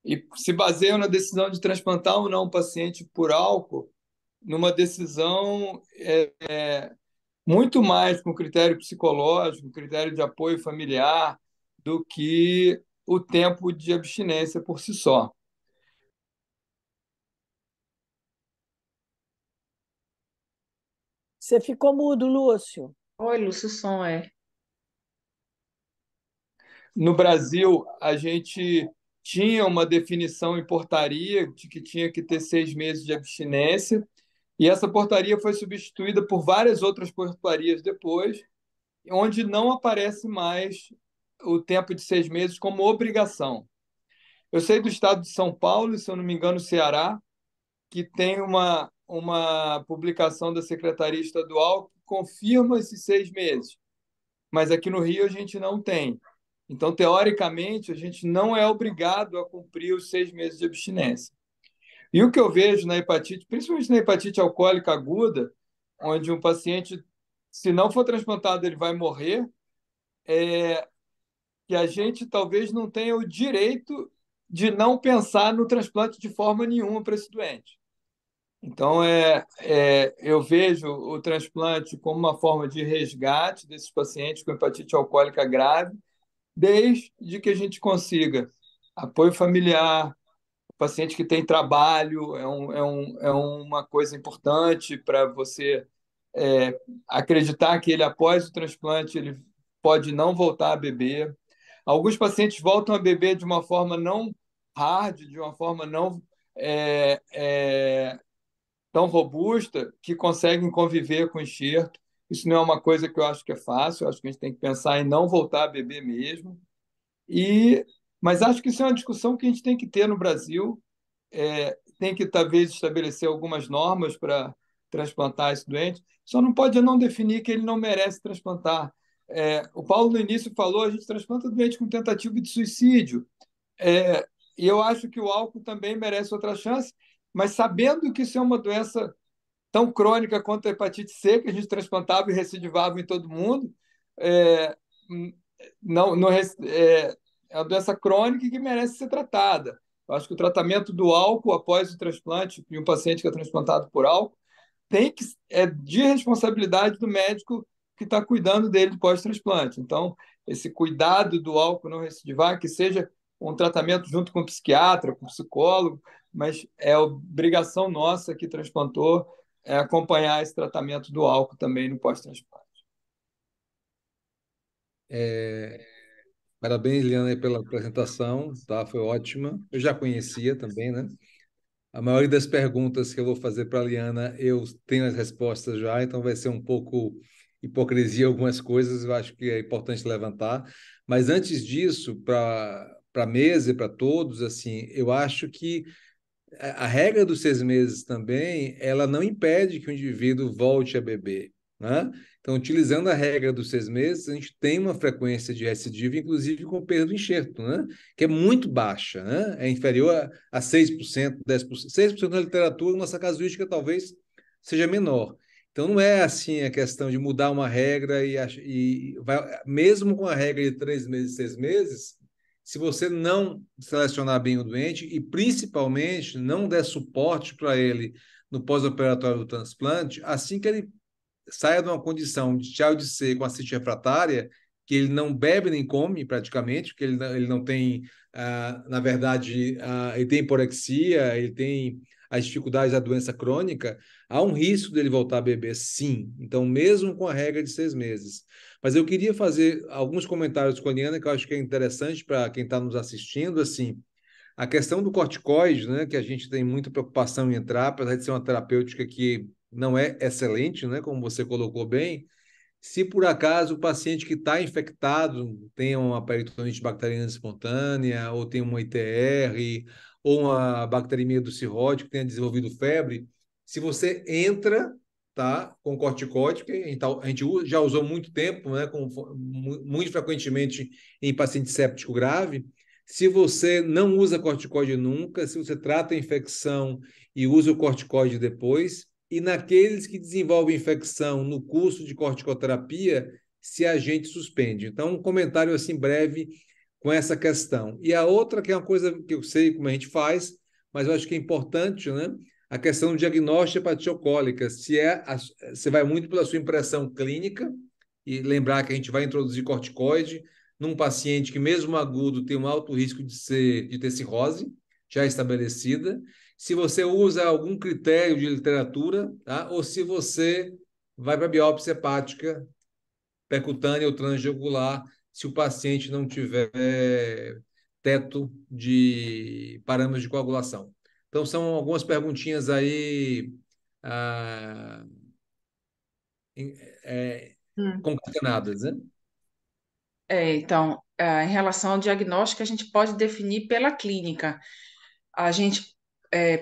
e se baseiam na decisão de transplantar ou não um paciente por álcool, numa decisão muito mais com critério psicológico, critério de apoio familiar, do que o tempo de abstinência por si só. Você ficou mudo, Lúcio. Oi, Lúcio, o som No Brasil, a gente tinha uma definição em portaria de que tinha que ter 6 meses de abstinência, e essa portaria foi substituída por várias outras portarias depois, onde não aparece mais o tempo de 6 meses como obrigação. Eu sei do estado de São Paulo, e, se eu não me engano, Ceará, que tem uma publicação da Secretaria Estadual que confirma esses 6 meses, mas aqui no Rio a gente não tem. Então, teoricamente, a gente não é obrigado a cumprir os 6 meses de abstinência. E o que eu vejo na hepatite, principalmente na hepatite alcoólica aguda, onde um paciente, se não for transplantado, ele vai morrer, que a gente talvez não tenha o direito de não pensar no transplante de forma nenhuma para esse doente. Então, eu vejo o transplante como uma forma de resgate desses pacientes com hepatite alcoólica grave, desde que a gente consiga apoio familiar, o paciente que tem trabalho é uma coisa importante para você acreditar que ele, após o transplante, ele pode não voltar a beber. Alguns pacientes voltam a beber de uma forma não hard, de uma forma não tão robusta, que conseguem conviver com o enxerto. Isso não é uma coisa que eu acho que é fácil, eu acho que a gente tem que pensar em não voltar a beber mesmo. Mas acho que isso é uma discussão que a gente tem que ter no Brasil, tem que talvez estabelecer algumas normas para transplantar esse doente, só não pode não definir que ele não merece transplantar. O Paulo no início falou, a gente transplanta doente com tentativa de suicídio, e eu acho que o álcool também merece outra chance, mas sabendo que isso é uma doença tão crônica quanto a hepatite C, que a gente transplantava e recidivava em todo mundo, é uma doença crônica que merece ser tratada. Eu acho que o tratamento do álcool após o transplante, de um paciente que é transplantado por álcool, é de responsabilidade do médico que está cuidando dele pós-transplante. Então, esse cuidado do álcool não recidivar, que seja um tratamento junto com o psiquiatra, com o psicólogo, mas é obrigação nossa que transplantou acompanhar esse tratamento do álcool também no pós-transplante. Parabéns, Liana, pela apresentação, tá? Foi ótima. Eu já conhecia também, né? A maioria das perguntas que eu vou fazer para a Liana, eu tenho as respostas já, então vai ser um pouco hipocrisia algumas coisas, eu acho que é importante levantar. Mas antes disso, para a mesa e para todos, assim, eu acho que a regra dos 6 meses também, ela não impede que o indivíduo volte a beber, né? Então, utilizando a regra dos 6 meses, a gente tem uma frequência de recidiva, inclusive com perda do enxerto, né? Que é muito baixa, né? É inferior a 6%, 10%. 6% na literatura, nossa casuística talvez seja menor. Então, não é assim a questão de mudar uma regra mesmo com a regra de 3 meses, 6 meses, se você não selecionar bem o doente e, principalmente, não der suporte para ele no pós-operatório do transplante, assim que ele saia de uma condição de child C com assistência refratária, que ele não bebe nem come praticamente, porque ele não tem, na verdade, ele tem hiporexia, ele tem as dificuldades da doença crônica, há um risco dele voltar a beber, sim. Então, mesmo com a regra de 6 meses. Mas eu queria fazer alguns comentários com a Liana, que eu acho que é interessante para quem está nos assistindo, assim, a questão do corticoide, né, que a gente tem muita preocupação em entrar, apesar de ser uma terapêutica que não é excelente, né, como você colocou bem, se por acaso o paciente que está infectado tem uma peritonite bacteriana espontânea, ou tem uma ITR, ou uma bacteremia do cirrótico, que tenha desenvolvido febre, se você entra, tá, com corticoide, que a gente já usou muito tempo, né, muito frequentemente em paciente séptico grave, se você não usa corticoide nunca, se você trata a infecção e usa o corticoide depois, e naqueles que desenvolvem infecção no curso de corticoterapia, se a gente suspende. Então, um comentário assim breve com essa questão. E a outra, que é uma coisa que eu sei como a gente faz, mas eu acho que é importante, né? A questão do diagnóstico de hepatia alcoólica. Você vai muito pela sua impressão clínica, e lembrar que a gente vai introduzir corticoide num paciente que, mesmo agudo, tem um alto risco de ter cirrose já estabelecida, se você usa algum critério de literatura, tá? Ou se você vai para a biópsia hepática percutânea ou transjugular, se o paciente não tiver teto de parâmetros de coagulação. Então, são algumas perguntinhas aí ah, concatenadas, né? Então, em relação ao diagnóstico, a gente pode definir pela clínica. A gente,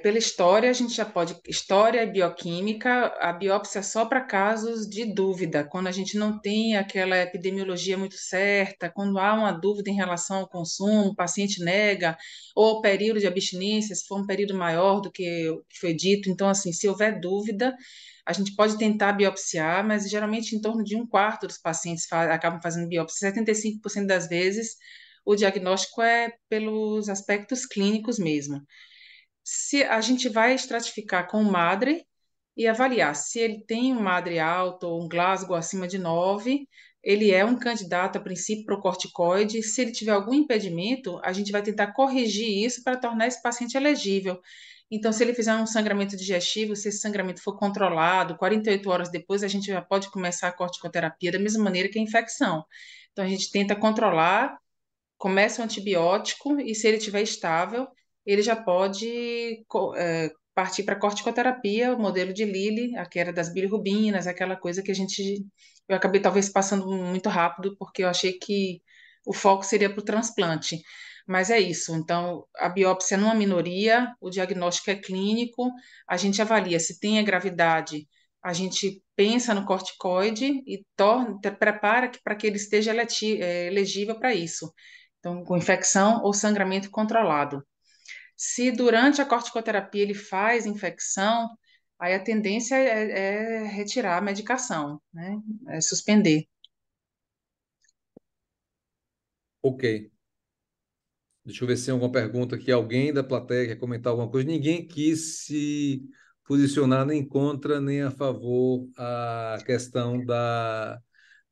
pela história, a gente já pode. História e bioquímica, a biópsia é só para casos de dúvida, quando a gente não tem aquela epidemiologia muito certa, quando há uma dúvida em relação ao consumo, o paciente nega, ou o período de abstinência, se for um período maior do que o que foi dito. Então, assim, se houver dúvida, a gente pode tentar biopsiar, mas geralmente em torno de um quarto dos pacientes acabam fazendo biópsia. 75% das vezes o diagnóstico é pelos aspectos clínicos mesmo. Se a gente vai estratificar com o MADRE e avaliar se ele tem um MADRE alto ou um Glasgow acima de 9, ele é um candidato a princípio para o corticoide. Se ele tiver algum impedimento, a gente vai tentar corrigir isso para tornar esse paciente elegível. Então, se ele fizer um sangramento digestivo, se esse sangramento for controlado, 48 horas depois a gente já pode começar a corticoterapia da mesma maneira que a infecção. Então, a gente tenta controlar, começa o antibiótico e se ele estiver estável, ele já pode partir para corticoterapia, o modelo de Lilly, a que era das bilirrubinas, aquela coisa que eu acabei talvez passando muito rápido, porque eu achei que o foco seria para o transplante. Mas é isso, então a biópsia numa minoria, o diagnóstico é clínico, a gente avalia se tem a gravidade, a gente pensa no corticoide e prepara para que ele esteja elegível para isso. Então, com infecção ou sangramento controlado. Se durante a corticoterapia ele faz infecção, aí a tendência é retirar a medicação, né? É suspender. Ok. Deixa eu ver se tem alguma pergunta aqui. Alguém da plateia quer comentar alguma coisa? Ninguém quis se posicionar nem contra nem a favor a questão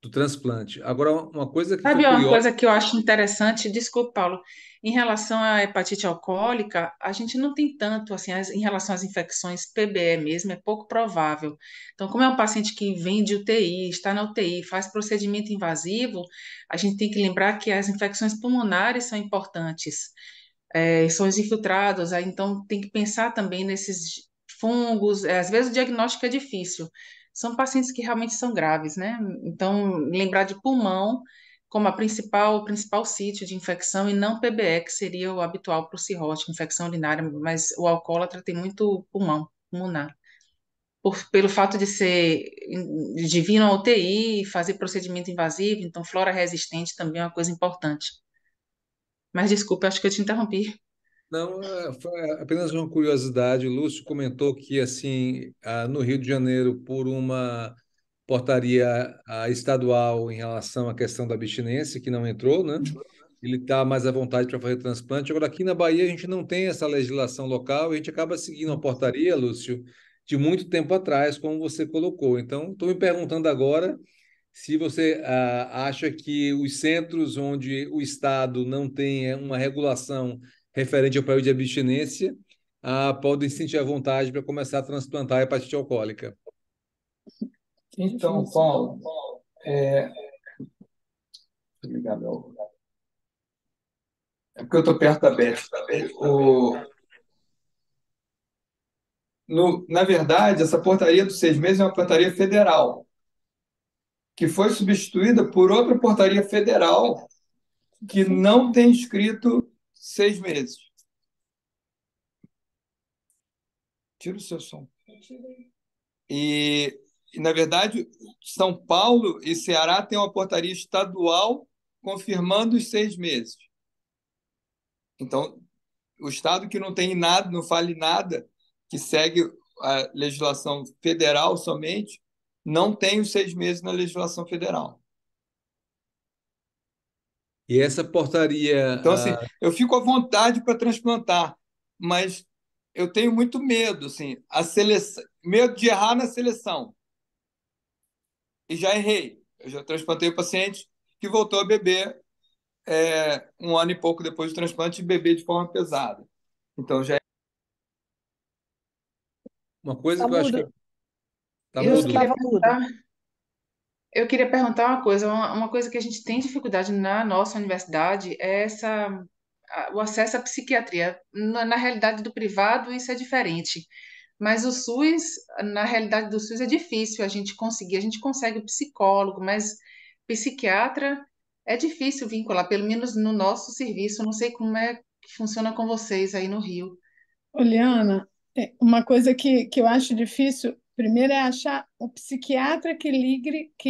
do transplante. Agora, uma coisa que foi Sabe uma curiosa. coisa que eu acho interessante? Desculpa, Paulo. Em relação à hepatite alcoólica, a gente não tem tanto, assim, em relação às infecções PBE mesmo, é pouco provável. Então, como é um paciente que vem de UTI, está na UTI, faz procedimento invasivo, a gente tem que lembrar que as infecções pulmonares são importantes. São os infiltrados, aí, então tem que pensar também nesses fungos. Às vezes o diagnóstico é difícil. São pacientes que realmente são graves, né? Então, lembrar de pulmão como o principal sítio de infecção e não PBE, que seria o habitual para o cirrótico, infecção urinária, mas o alcoólatra tem muito pulmão, pulmonar. Pelo fato de vir na UTI, fazer procedimento invasivo, então flora resistente também é uma coisa importante. Mas desculpa, acho que eu te interrompi. Não, foi apenas uma curiosidade. O Lúcio comentou que, assim, no Rio de Janeiro, por uma portaria estadual em relação à questão da abstinência, que não entrou, né? Ele está mais à vontade para fazer transplante. Agora, aqui na Bahia, a gente não tem essa legislação local, a gente acaba seguindo uma portaria, Lúcio, de muito tempo atrás, como você colocou. Então, estou me perguntando agora se você acha que os centros onde o Estado não tem uma regulação referente ao período de abstinência podem sentir a vontade para começar a transplantar a hepatite alcoólica. Então, Paulo, deixa eu ligar é porque eu estou perto da Beth. Na verdade, essa portaria dos 6 meses é uma portaria federal, que foi substituída por outra portaria federal que não tem escrito 6 meses. Tira o seu som. Na verdade, São Paulo e Ceará têm uma portaria estadual confirmando os 6 meses. Então, o estado que não tem nada, não fale nada, que segue a legislação federal somente, não tem os 6 meses na legislação federal. E essa portaria. Então, assim, eu fico à vontade para transplantar, mas eu tenho muito medo, assim, medo de errar na seleção. E já errei. Eu já transplantei o paciente que voltou a beber 1 ano e pouco depois do transplante e beber de forma pesada. Então, já Uma coisa Tá que eu acho que mudo. está Eu Isso mudo. queria estava mudo. Eu queria perguntar uma coisa, uma coisa que a gente tem dificuldade na nossa universidade é o acesso à psiquiatria. Na realidade do privado, isso é diferente. Mas o SUS, na realidade do SUS, é difícil a gente conseguir. A gente consegue o psicólogo, mas psiquiatra é difícil vincular, pelo menos no nosso serviço. Eu não sei como é que funciona com vocês aí no Rio. Oliana, uma coisa que eu acho difícil, primeiro, é achar o psiquiatra que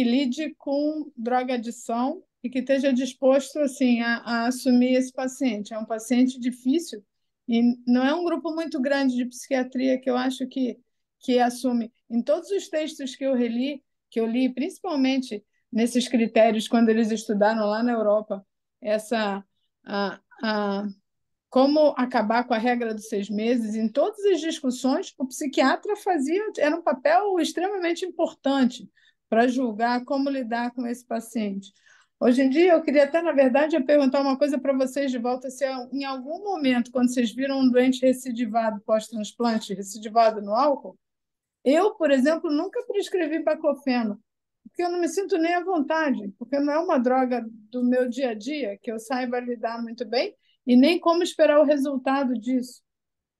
lide com drogadição e que esteja disposto assim, a assumir esse paciente. É um paciente difícil e não é um grupo muito grande de psiquiatria que eu acho que assume. Em todos os textos que eu li principalmente nesses critérios, quando eles estudaram lá na Europa, essa a como acabar com a regra dos 6 meses. Em todas as discussões, o psiquiatra era um papel extremamente importante para julgar como lidar com esse paciente. Hoje em dia, eu queria até, na verdade, perguntar uma coisa para vocês de volta, se em algum momento, quando vocês viram um doente recidivado pós-transplante, recidivado no álcool, eu, por exemplo, nunca prescrevi baclofeno, porque eu não me sinto nem à vontade, porque não é uma droga do meu dia a dia que eu saiba lidar muito bem e nem como esperar o resultado disso,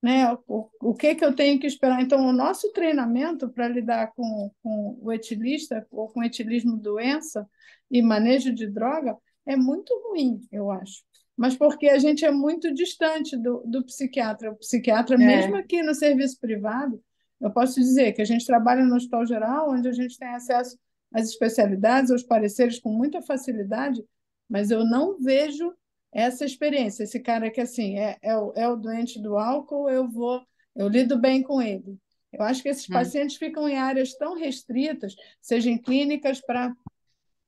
né? O que que eu tenho que esperar? Então, o nosso treinamento para lidar com o etilista ou com etilismo doença e manejo de droga é muito ruim, eu acho. Mas porque a gente é muito distante do psiquiatra. O psiquiatra, mesmo É, aqui no serviço privado, eu posso dizer que a gente trabalha no Hospital Geral, onde a gente tem acesso às especialidades, aos pareceres com muita facilidade, mas eu não vejo essa experiência. Esse cara que assim é o doente do álcool, eu lido bem com ele. Eu acho que esses hum, pacientes ficam em áreas tão restritas, seja em clínicas para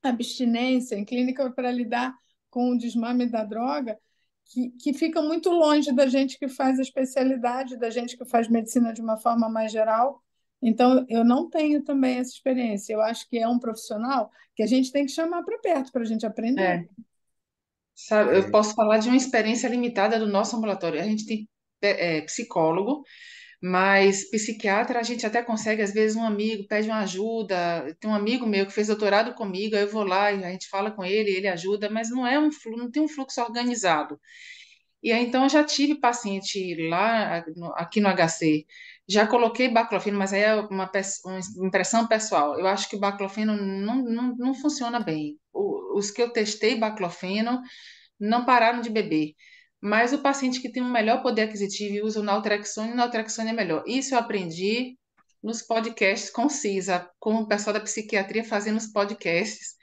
abstinência, em clínica para lidar com o desmame da droga, que fica muito longe da gente que faz a especialidade, da gente que faz medicina de uma forma mais geral. Então, eu não tenho também essa experiência. Eu acho que é um profissional que a gente tem que chamar para perto para a gente aprender. é. Sabe, eu É, posso falar de uma experiência limitada do nosso ambulatório. A gente tem psicólogo, mas psiquiatra a gente até consegue, às vezes, um amigo pede uma ajuda. Tem um amigo meu que fez doutorado comigo, aí eu vou lá e a gente fala com ele, ele ajuda, mas não é não tem um fluxo organizado. E aí, então, eu já tive paciente lá aqui no HC, já coloquei baclofeno, mas aí é uma impressão pessoal. Eu acho que o baclofeno não funciona bem. Os que eu testei baclofeno não pararam de beber. Mas o paciente que tem um melhor poder aquisitivo e usa o naltrexone é melhor. Isso eu aprendi nos podcasts com CISA, com o pessoal da psiquiatria fazendo os podcasts,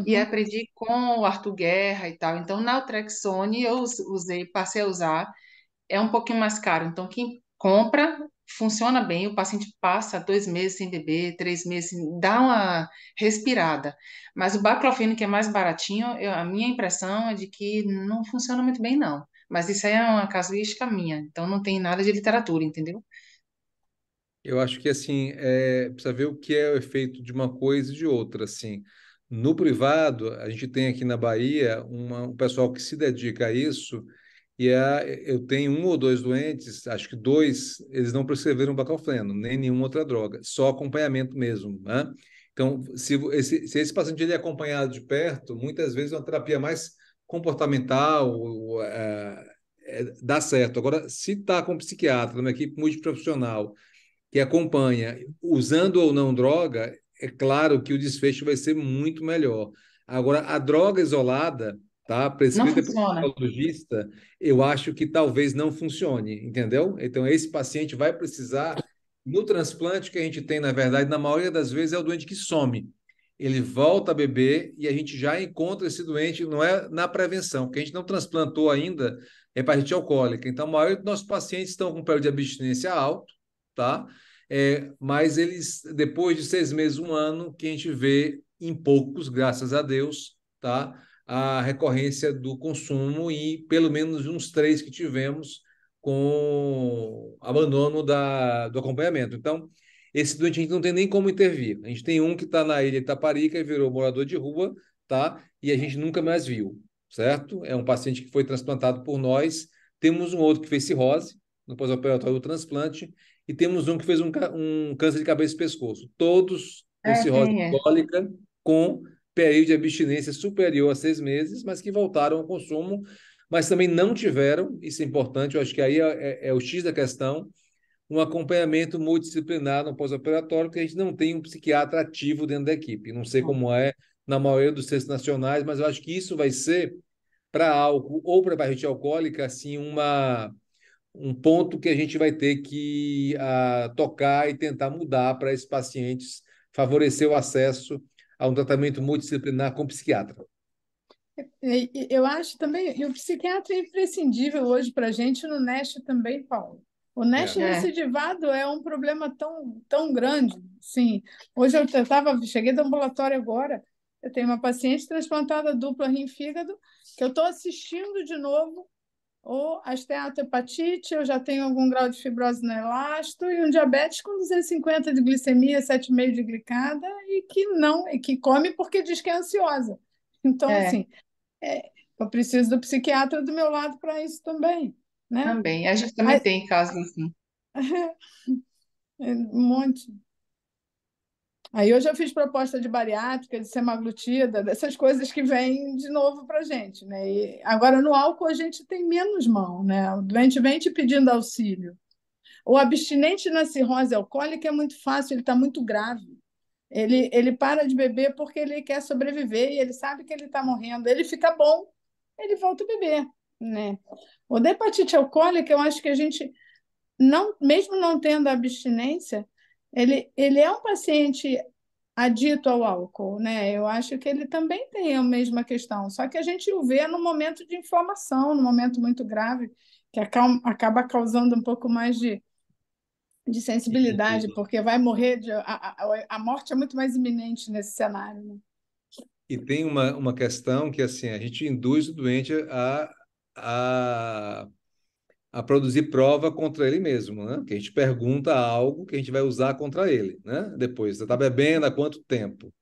e Uhum. aprendi com o Arthur Guerra e tal. Então, naltrexone eu usei, passei a usar, é um pouquinho mais caro. Então, quem compra, funciona bem, o paciente passa 2 meses sem beber, 3 meses, dá uma respirada. Mas o baclofeno, que é mais baratinho, a minha impressão é de que não funciona muito bem, não. Mas isso aí é uma casuística minha, então não tem nada de literatura, entendeu? Eu acho que assim, precisa ver o que é o efeito de uma coisa e de outra. Assim, no privado, a gente tem aqui na Bahia um pessoal que se dedica a isso, e eu tenho um ou dois doentes, acho que dois, eles não prescreveram bacalfeno, nem nenhuma outra droga, só acompanhamento mesmo, né? Então, se esse paciente ele é acompanhado de perto, muitas vezes é uma terapia mais comportamental, dá certo. Agora, se está com um psiquiatra, uma equipe multiprofissional, que acompanha, usando ou não droga, é claro que o desfecho vai ser muito melhor. Agora, a droga isolada, tá, Não prescrita por um funciona. neurologista, eu acho que talvez não funcione, entendeu? Então, esse paciente vai precisar, no transplante que a gente tem, na verdade, na maioria das vezes é o doente que some. Ele volta a beber e a gente já encontra esse doente, não é na prevenção, porque a gente não transplantou ainda hepatite alcoólica. Então, a maioria dos nossos pacientes estão com período de abstinência alto, tá? Mas eles, depois de 6 meses, um ano, que a gente vê em poucos, graças a Deus, tá? A recorrência do consumo e pelo menos uns 3 que tivemos com abandono do acompanhamento. Então, esse doente a gente não tem nem como intervir. A gente tem um que está na ilha de Itaparica e virou morador de rua, tá? E a gente nunca mais viu, certo? É um paciente que foi transplantado por nós. Temos um outro que fez cirrose no pós-operatório do transplante e temos um que fez um câncer de cabeça e pescoço. Todos com cirrose Tem, é. alcoólica, com período de abstinência superior a 6 meses, mas que voltaram ao consumo, mas também não tiveram, isso é importante, eu acho que aí é o X da questão, um acompanhamento multidisciplinar no pós-operatório, que a gente não tem um psiquiatra ativo dentro da equipe. Não sei como é na maioria dos centros nacionais, mas eu acho que isso vai ser, para álcool ou para hepatite alcoólica, assim, um ponto que a gente vai ter que tocar e tentar mudar para esses pacientes, favorecer o acesso a um tratamento multidisciplinar com psiquiatra. Eu acho também, e o psiquiatra é imprescindível hoje para a gente no NEST também, Paulo. O NEST É. recidivado é um problema tão grande. Sim, hoje cheguei do ambulatório agora, eu tenho uma paciente transplantada dupla rim e fígado, que eu estou assistindo de novo, ou a esteatohepatite, eu já tenho algum grau de fibrose no elasto, e um diabetes com 250 de glicemia, 7,5 de glicada, e que come porque diz que é ansiosa. Então, É, assim, eu preciso do psiquiatra do meu lado para isso também, né? também. A gente também Aí, tem casos assim. um monte. Aí hoje eu fiz proposta de bariátrica, de semaglutida, dessas coisas que vêm de novo para a gente, né? E agora no álcool a gente tem menos mão, né? O doente vem te pedindo auxílio. O abstinente na cirrose alcoólica é muito fácil, ele está muito grave. Ele para de beber porque ele quer sobreviver e ele sabe que ele está morrendo. Ele fica bom, ele volta a beber, né? O da hepatite alcoólica, eu acho que a gente, não, mesmo não tendo abstinência, ele é um paciente adito ao álcool, né? Eu acho que ele também tem a mesma questão, só que a gente o vê no momento de inflamação, no momento muito grave, que acaba causando um pouco mais de sensibilidade, E, porque vai morrer a morte é muito mais iminente nesse cenário, né? e tem uma questão que assim, a gente induz o doente a, a produzir prova contra ele mesmo, né? Que a gente pergunta algo que a gente vai usar contra ele, né? Depois, você está bebendo há quanto tempo?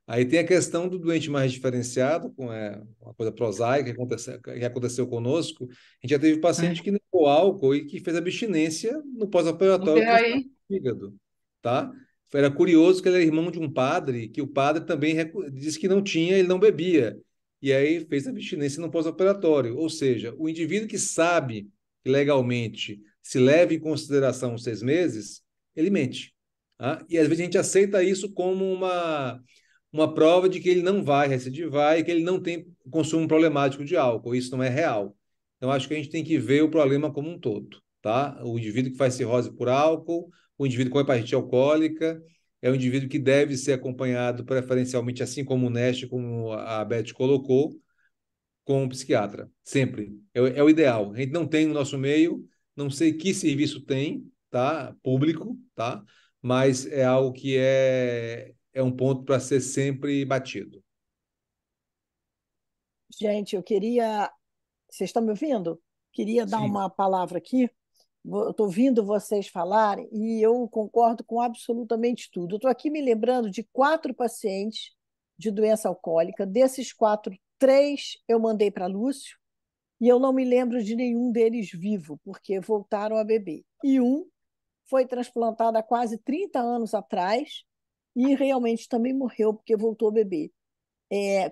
Aí tem a questão do doente mais diferenciado, uma coisa prosaica que aconteceu conosco. A gente já teve paciente que negou álcool e que fez abstinência no No pós-operatório do transplante PAI, de fígado, tá? Era curioso que ele era irmão de um padre, que o padre também disse que não tinha, ele não bebia. E aí fez abstinência no pós-operatório. Ou seja, o indivíduo que sabe que legalmente se leva em consideração os 6 meses, ele mente. Tá? E às vezes a gente aceita isso como uma prova de que ele não vai recidivar e que ele não tem consumo problemático de álcool. Isso não é real. Então, acho que a gente tem que ver o problema como um todo, tá? O indivíduo que faz cirrose por álcool, o indivíduo com hepatite alcoólica, é um indivíduo que deve ser acompanhado preferencialmente, assim como o Neste, como a Beth colocou, com um psiquiatra, sempre. É o ideal. A gente não tem no nosso meio, não sei que serviço tem, tá? Público, tá? Mas é algo que é um ponto para ser sempre batido. Gente, eu queria. Vocês estão me ouvindo? Queria dar Sim. uma palavra aqui. estou ouvindo vocês falarem e eu concordo com absolutamente tudo. Estou aqui me lembrando de 4 pacientes de doença alcoólica. Desses 4, 3 eu mandei para Lúcio e eu não me lembro de nenhum deles vivo, porque voltaram a beber. E um foi transplantado há quase 30 anos atrás e realmente também morreu porque voltou a beber.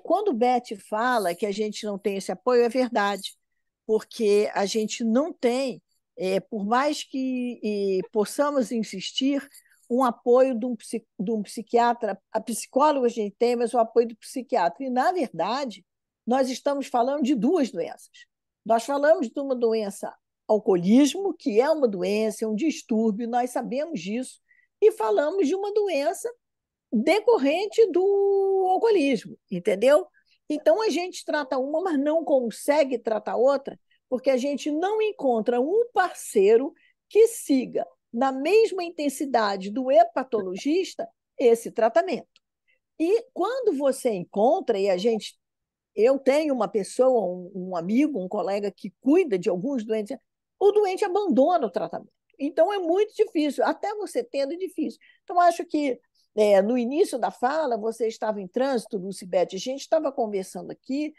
Quando o Beth fala que a gente não tem esse apoio, é verdade, porque a gente não tem, por mais que possamos insistir, um apoio de um psiquiatra. A psicóloga a gente tem, mas o apoio do psiquiatra. E, na verdade, nós estamos falando de 2 doenças. Nós falamos de uma doença, alcoolismo, que é uma doença, é um distúrbio, nós sabemos disso, e falamos de uma doença decorrente do alcoolismo, entendeu? Então a gente trata uma, mas não consegue tratar outra, porque a gente não encontra um parceiro que siga na mesma intensidade do hepatologista esse tratamento. E quando você encontra, eu tenho uma pessoa, um amigo, um colega que cuida de alguns doentes, o doente abandona o tratamento. Então é muito difícil, até você tendo é difícil. Então acho que no início da fala, você estava em trânsito, Lucibete, a gente estava conversando aqui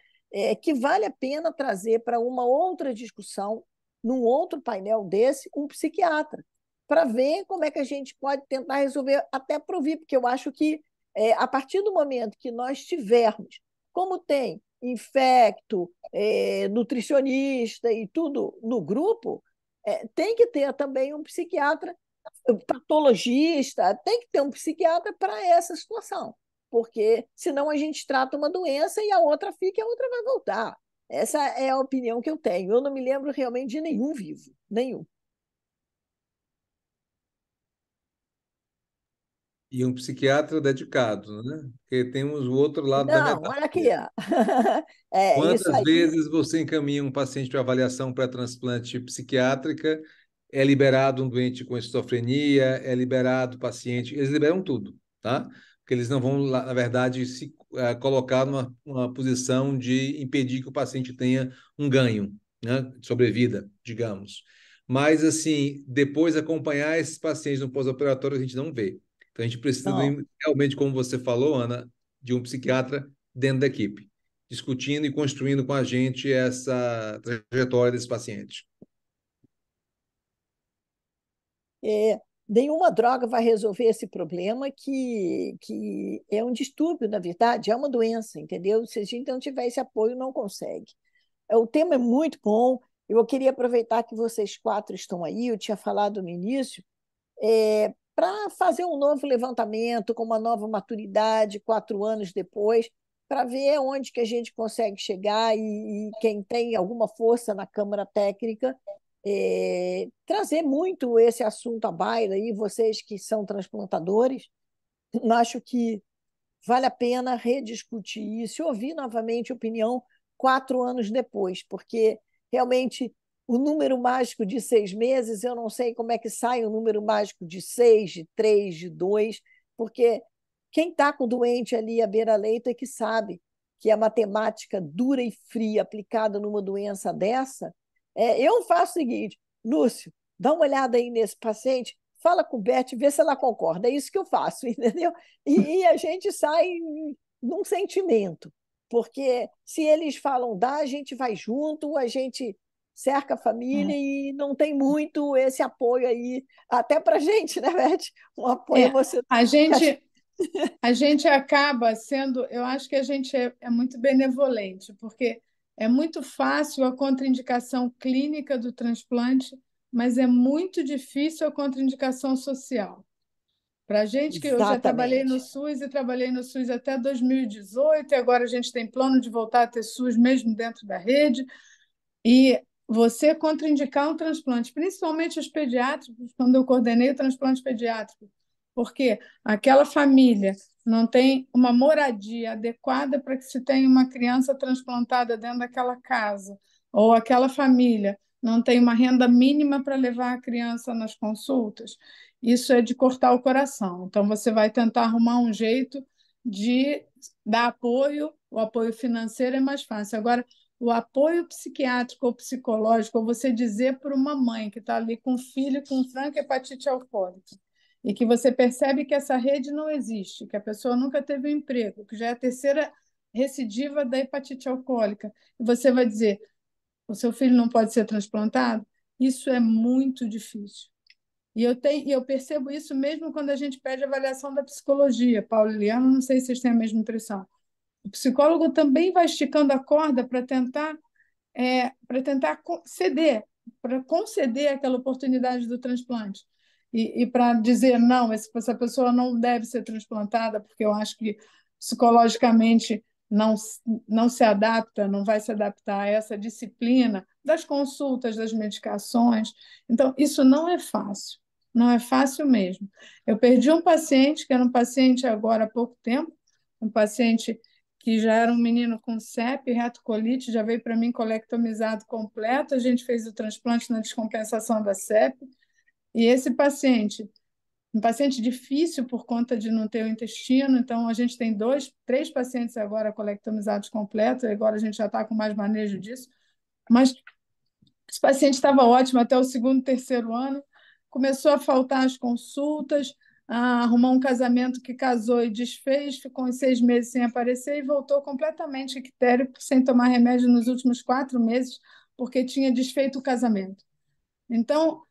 que vale a pena trazer para uma outra discussão, num outro painel desse, um psiquiatra, para ver como é que a gente pode tentar resolver, até para ouvir, porque eu acho que a partir do momento que nós tivermos, como tem infecto, nutricionista e tudo no grupo, tem que ter também um psiquiatra patologista, tem que ter um psiquiatra para essa situação, porque senão a gente trata uma doença e a outra fica e a outra vai voltar. Essa é a opinião que eu tenho. Eu não me lembro realmente de nenhum vivo, nenhum. E um psiquiatra dedicado, né? Porque temos o outro lado da Não, olha aqui. medalha. Isso Quantas aí. vezes você encaminha um paciente para avaliação pré-transplante psiquiátrica, é liberado um doente com esquizofrenia, é liberado paciente, eles liberam tudo, tá? Porque eles não vão, na verdade, se colocar numa posição de impedir que o paciente tenha um ganho, né, de sobrevida, digamos. Mas, assim, depois acompanhar esses pacientes no pós-operatório, a gente não vê. Então, a gente precisa Não. realmente, como você falou, Ana, de um psiquiatra dentro da equipe, discutindo e construindo com a gente essa trajetória desse paciente. Nenhuma droga vai resolver esse problema que é um distúrbio, na verdade, é uma doença, entendeu? Se a gente não tiver esse apoio, não consegue. O tema é muito bom. Eu queria aproveitar que vocês 4 estão aí, eu tinha falado no início, para fazer um novo levantamento com uma nova maturidade, 4 anos depois, para ver onde que a gente consegue chegar e quem tem alguma força na Câmara Técnica, trazer muito esse assunto à baila, e vocês que são transplantadores, acho que vale a pena rediscutir isso e ouvir novamente a opinião 4 anos depois, porque realmente o número mágico de 6 meses, eu não sei como é que sai o número mágico de 6, de 3, de 2, porque quem está com o doente ali à beira-leito é que sabe que a matemática dura e fria aplicada numa doença dessa. Eu faço o seguinte, Lúcio, dá uma olhada aí nesse paciente, fala com o Beth, vê se ela concorda. É isso que eu faço, entendeu? E a gente sai num sentimento, porque se eles falam dá, a gente vai junto, a gente cerca a família e não tem muito esse apoio aí, até para a gente, né, Beth? Um apoio você. A gente acaba sendo, eu acho que a gente é muito benevolente, porque é muito fácil a contraindicação clínica do transplante, mas é muito difícil a contraindicação social. Para a gente, que eu já trabalhei no Exatamente. SUS e trabalhei no SUS até 2018, e agora a gente tem plano de voltar a ter SUS mesmo dentro da rede, e você contraindicar um transplante, principalmente os pediátricos, quando eu coordenei o transplante pediátrico, porque aquela família não tem uma moradia adequada para que se tenha uma criança transplantada dentro daquela casa, ou aquela família não tem uma renda mínima para levar a criança nas consultas, isso é de cortar o coração. Então, você vai tentar arrumar um jeito de dar apoio, o apoio financeiro é mais fácil. Agora, o apoio psiquiátrico ou psicológico, ou você dizer para uma mãe que está ali com um filho com franca hepatite alcoólica, e que você percebe que essa rede não existe, que a pessoa nunca teve um emprego, que já é a terceira recidiva da hepatite alcoólica, e você vai dizer, o seu filho não pode ser transplantado? Isso é muito difícil. E eu percebo isso mesmo quando a gente pede avaliação da psicologia. Paulo e Liana, não sei se vocês têm a mesma impressão. O psicólogo também vai esticando a corda para tentar ceder, para conceder aquela oportunidade do transplante. E para dizer, não, essa pessoa não deve ser transplantada, porque eu acho que psicologicamente não se adapta, não vai se adaptar a essa disciplina das consultas, das medicações. Então, isso não é fácil, não é fácil mesmo. Eu perdi um paciente, que era um paciente agora há pouco tempo, um paciente que já era um menino com CEP, retocolite, já veio para mim colectomizado completo, a gente fez o transplante na descompensação da CEP, e esse paciente, um paciente difícil por conta de não ter o intestino, então a gente tem 3 pacientes agora colectomizados completos, agora a gente já está com mais manejo disso, mas esse paciente estava ótimo até o 2º, 3º ano, começou a faltar as consultas, arrumou um casamento que casou e desfez, ficou uns 6 meses sem aparecer e voltou completamente ictérico, sem tomar remédio nos últimos 4 meses, porque tinha desfeito o casamento. Então,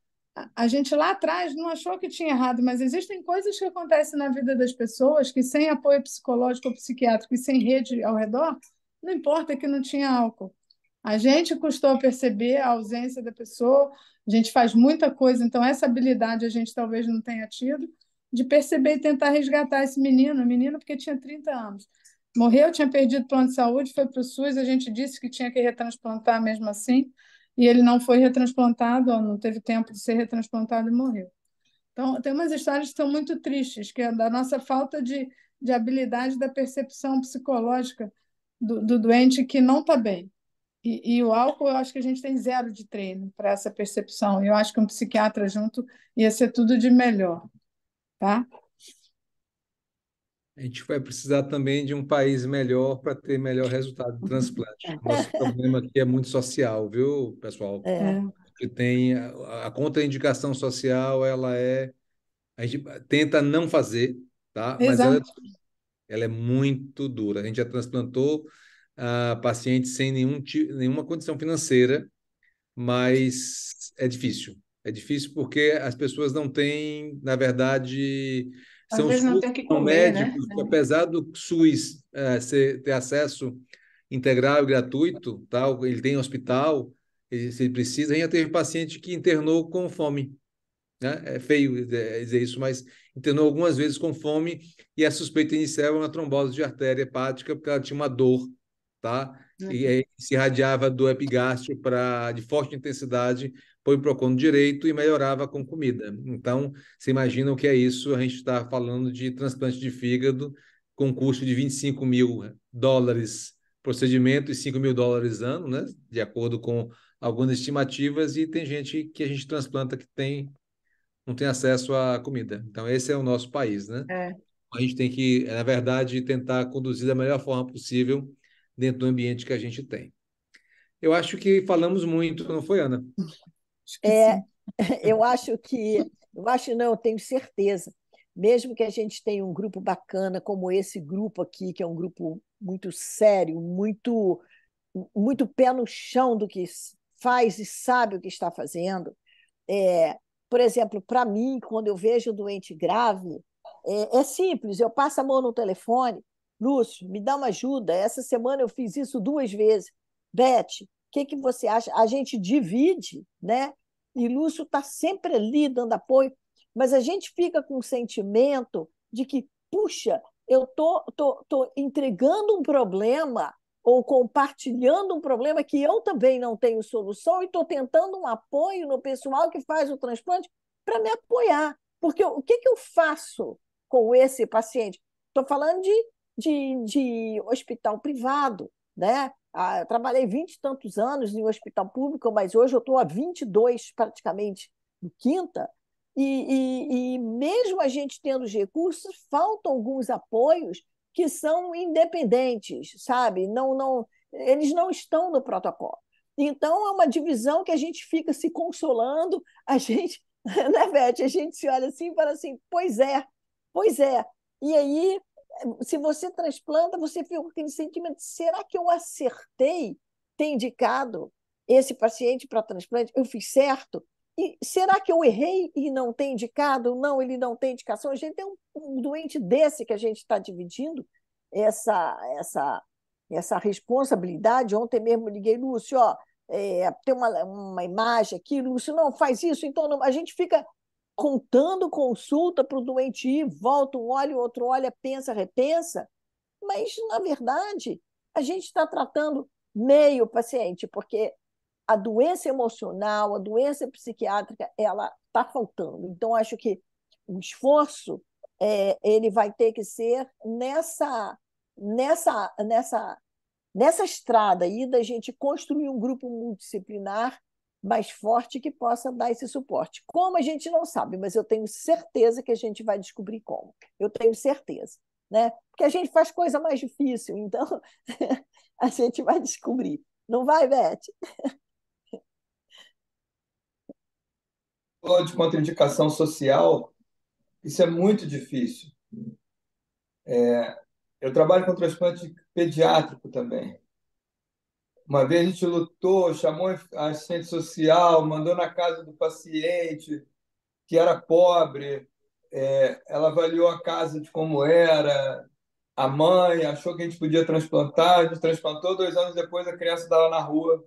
a gente lá atrás não achou que tinha errado, mas existem coisas que acontecem na vida das pessoas que sem apoio psicológico ou psiquiátrico e sem rede ao redor, não importa que não tinha álcool. A gente custou a perceber a ausência da pessoa, a gente faz muita coisa, então essa habilidade a gente talvez não tenha tido, de perceber e tentar resgatar esse menino porque tinha 30 anos. Morreu, tinha perdido o plano de saúde, foi para o SUS, a gente disse que tinha que retransplantar mesmo assim, e ele não foi retransplantado, ou não teve tempo de ser retransplantado e morreu. Então, tem umas histórias que são muito tristes, que é da nossa falta de habilidade da percepção psicológica do doente que não está bem. E o álcool, eu acho que a gente tem 0 de treino para essa percepção. Eu acho que um psiquiatra junto ia ser tudo de melhor, tá? A gente vai precisar também de um país melhor para ter melhor resultado do transplante. Nosso problema aqui é muito social, viu, pessoal? Que tem a contraindicação social, a gente tenta não fazer, tá? Mas Exato. ela é muito dura. A gente já transplantou pacientes sem nenhuma condição financeira, mas é difícil. É difícil porque as pessoas não têm, na verdade, Às são os vezes não custos tem o que são comer, né? médicos, que apesar do SUS ter acesso integral e gratuito, tal, ele tem hospital, se ele precisa, a gente já teve paciente que internou com fome, né? É feio dizer isso, mas internou algumas vezes com fome e a suspeita inicial era uma trombose de artéria hepática porque ela tinha uma dor, tá? E aí se irradiava do epigástrio de forte intensidade põe para o colo direito e melhorava com comida. Então, você imagina o que é isso? A gente está falando de transplante de fígado com custo de US$ 25.000 procedimento e US$ 5.000 ano, né? De acordo com algumas estimativas, e tem gente que a gente transplanta que não tem acesso à comida. Então, esse é o nosso país, né? A gente tem que, na verdade, tentar conduzir da melhor forma possível dentro do ambiente que a gente tem. Eu acho que falamos muito, não foi, Ana? Eu não, eu tenho certeza. Mesmo que a gente tenha um grupo bacana como esse grupo aqui, que é um grupo muito sério, muito pé no chão do que faz e sabe o que está fazendo. Por exemplo, para mim, quando eu vejo um doente grave, é simples, eu passo a mão no telefone, Lúcio, me dá uma ajuda. Essa semana eu fiz isso 2 vezes. Beth, o que você acha? A gente divide, né? E Lúcio está sempre ali dando apoio, mas a gente fica com o sentimento de que, puxa, eu tô entregando um problema ou compartilhando um problema que eu também não tenho solução e estou tentando um apoio no pessoal que faz o transplante para me apoiar. Porque o que eu faço com esse paciente? Estou falando de hospital privado, né? Eu trabalhei 20 e tantos anos em um hospital público, mas hoje eu estou há 22 praticamente no Quinta, e mesmo a gente tendo os recursos, faltam alguns apoios que são independentes, sabe? eles não estão no protocolo. Então, é uma divisão que a gente fica se consolando, a gente, né, Beth? A gente se olha assim e fala assim, pois é, pois é. E aí, se você transplanta, você fica com aquele sentimento, será que eu acertei ter indicado esse paciente para transplante? Eu fiz certo? E será que eu errei e não tem indicado? Não, ele não tem indicação. A gente tem um doente desse que a gente está dividindo essa responsabilidade. Ontem mesmo liguei, Lúcio, ó, tem uma imagem aqui, Lúcio, não, faz isso. Então, não, a gente fica contando consulta para o doente ir, volta, um olha, o outro olha, pensa, repensa, mas, na verdade, a gente está tratando meio paciente, porque a doença emocional, a doença psiquiátrica, ela está faltando. Então, acho que o esforço ele vai ter que ser nessa, nessa, nessa estrada aí da gente construir um grupo multidisciplinar mais forte que possa dar esse suporte. Como a gente não sabe, mas eu tenho certeza que a gente vai descobrir como. Eu tenho certeza, né? Porque a gente faz coisa mais difícil, então a gente vai descobrir. Não vai, Beth? Falou de contraindicação social, isso é muito difícil. Eu trabalho com transplante pediátrico também. Uma vez a gente lutou, chamou a assistente social, mandou na casa do paciente, que era pobre, ela avaliou a casa de como era, a mãe achou que a gente podia transplantar, a gente transplantou, 2 anos depois a criança estava na rua,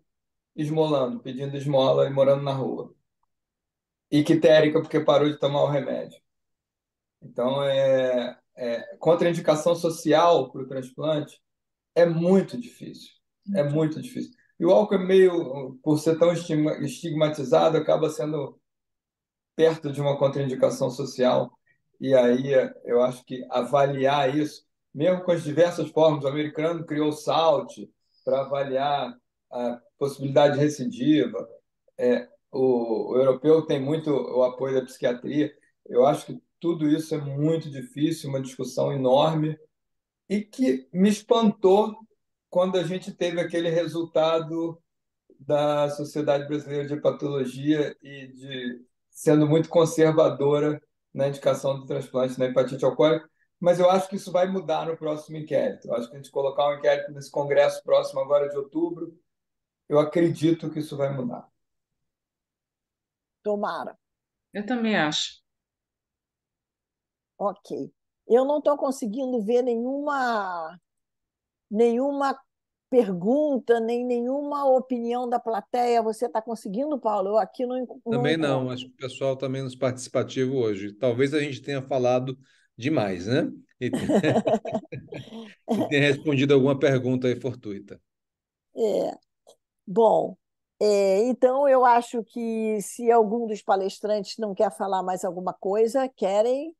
esmolando, pedindo esmola e morando na rua. E quitérica porque parou de tomar o remédio. Então, contraindicação social para o transplante é muito difícil. É muito difícil. E o álcool é meio, por ser tão estigmatizado, acaba sendo perto de uma contraindicação social. E aí eu acho que avaliar isso, mesmo com as diversas formas, o americano criou o SALT para avaliar a possibilidade de recidiva, o europeu tem muito o apoio da psiquiatria. Eu acho que tudo isso é muito difícil, uma discussão enorme, e que me espantou quando a gente teve aquele resultado da Sociedade Brasileira de Hepatologia e de sendo muito conservadora na indicação do transplante na hepatite alcoólica, mas eu acho que isso vai mudar no próximo inquérito. Eu acho que a gente colocar um inquérito nesse congresso próximo agora de outubro, eu acredito que isso vai mudar. Tomara. Eu também acho. Ok. Eu não estou conseguindo ver nenhuma pergunta, nem nenhuma opinião da plateia. Você está conseguindo, Paulo? Eu aqui não Também não, encontro. acho que o pessoal está menos participativo hoje. Talvez a gente tenha falado demais, né? E, e tenha respondido alguma pergunta aí fortuita. É. Bom, então eu acho que se algum dos palestrantes não quer falar mais alguma coisa, querem.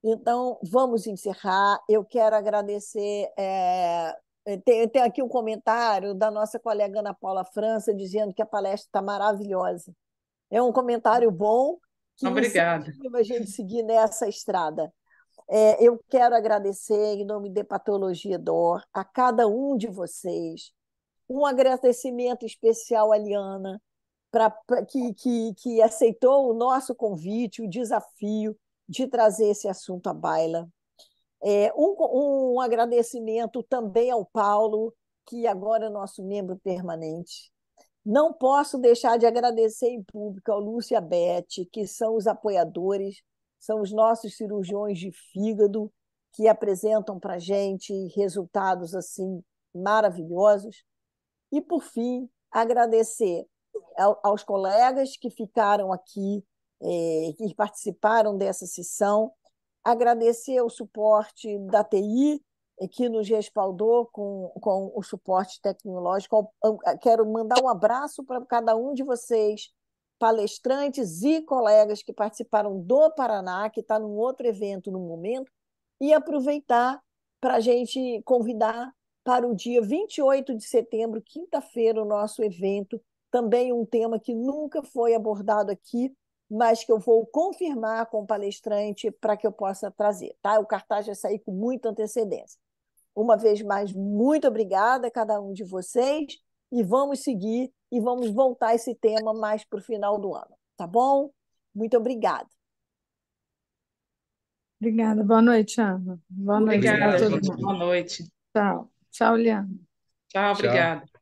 Então, vamos encerrar. Eu quero agradecer. Tem aqui um comentário da nossa colega Ana Paula França dizendo que a palestra está maravilhosa. É um comentário bom que Obrigada. incentiva a gente seguir nessa estrada. Eu quero agradecer, em nome de Patologia DOR, a cada um de vocês. Um agradecimento especial à Liana, que aceitou o nosso convite, o desafio de trazer esse assunto à baila. Um agradecimento também ao Paulo, que agora é nosso membro permanente. Não posso deixar de agradecer em público ao Lúcio e a Beth, que são os apoiadores, são os nossos cirurgiões de fígado, que apresentam para a gente resultados assim maravilhosos. E, por fim, agradecer aos colegas que ficaram aqui, que participaram dessa sessão, agradecer o suporte da TI, que nos respaldou com o suporte tecnológico. Quero mandar um abraço para cada um de vocês, palestrantes e colegas que participaram do Paraná, que está num outro evento no momento, e aproveitar para a gente convidar para o dia 28 de setembro, quinta-feira, o nosso evento, também um tema que nunca foi abordado aqui, mas que eu vou confirmar com o palestrante para que eu possa trazer. Tá? O cartaz vai sair com muita antecedência. Uma vez mais, muito obrigada a cada um de vocês e vamos seguir e vamos voltar a esse tema mais para o final do ano, tá bom? Muito obrigada. Obrigada. Boa noite, Ana. Boa noite a Obrigada, todo gente. mundo. Boa noite. Tchau. Tchau, Liana. Tchau, Tchau. obrigada.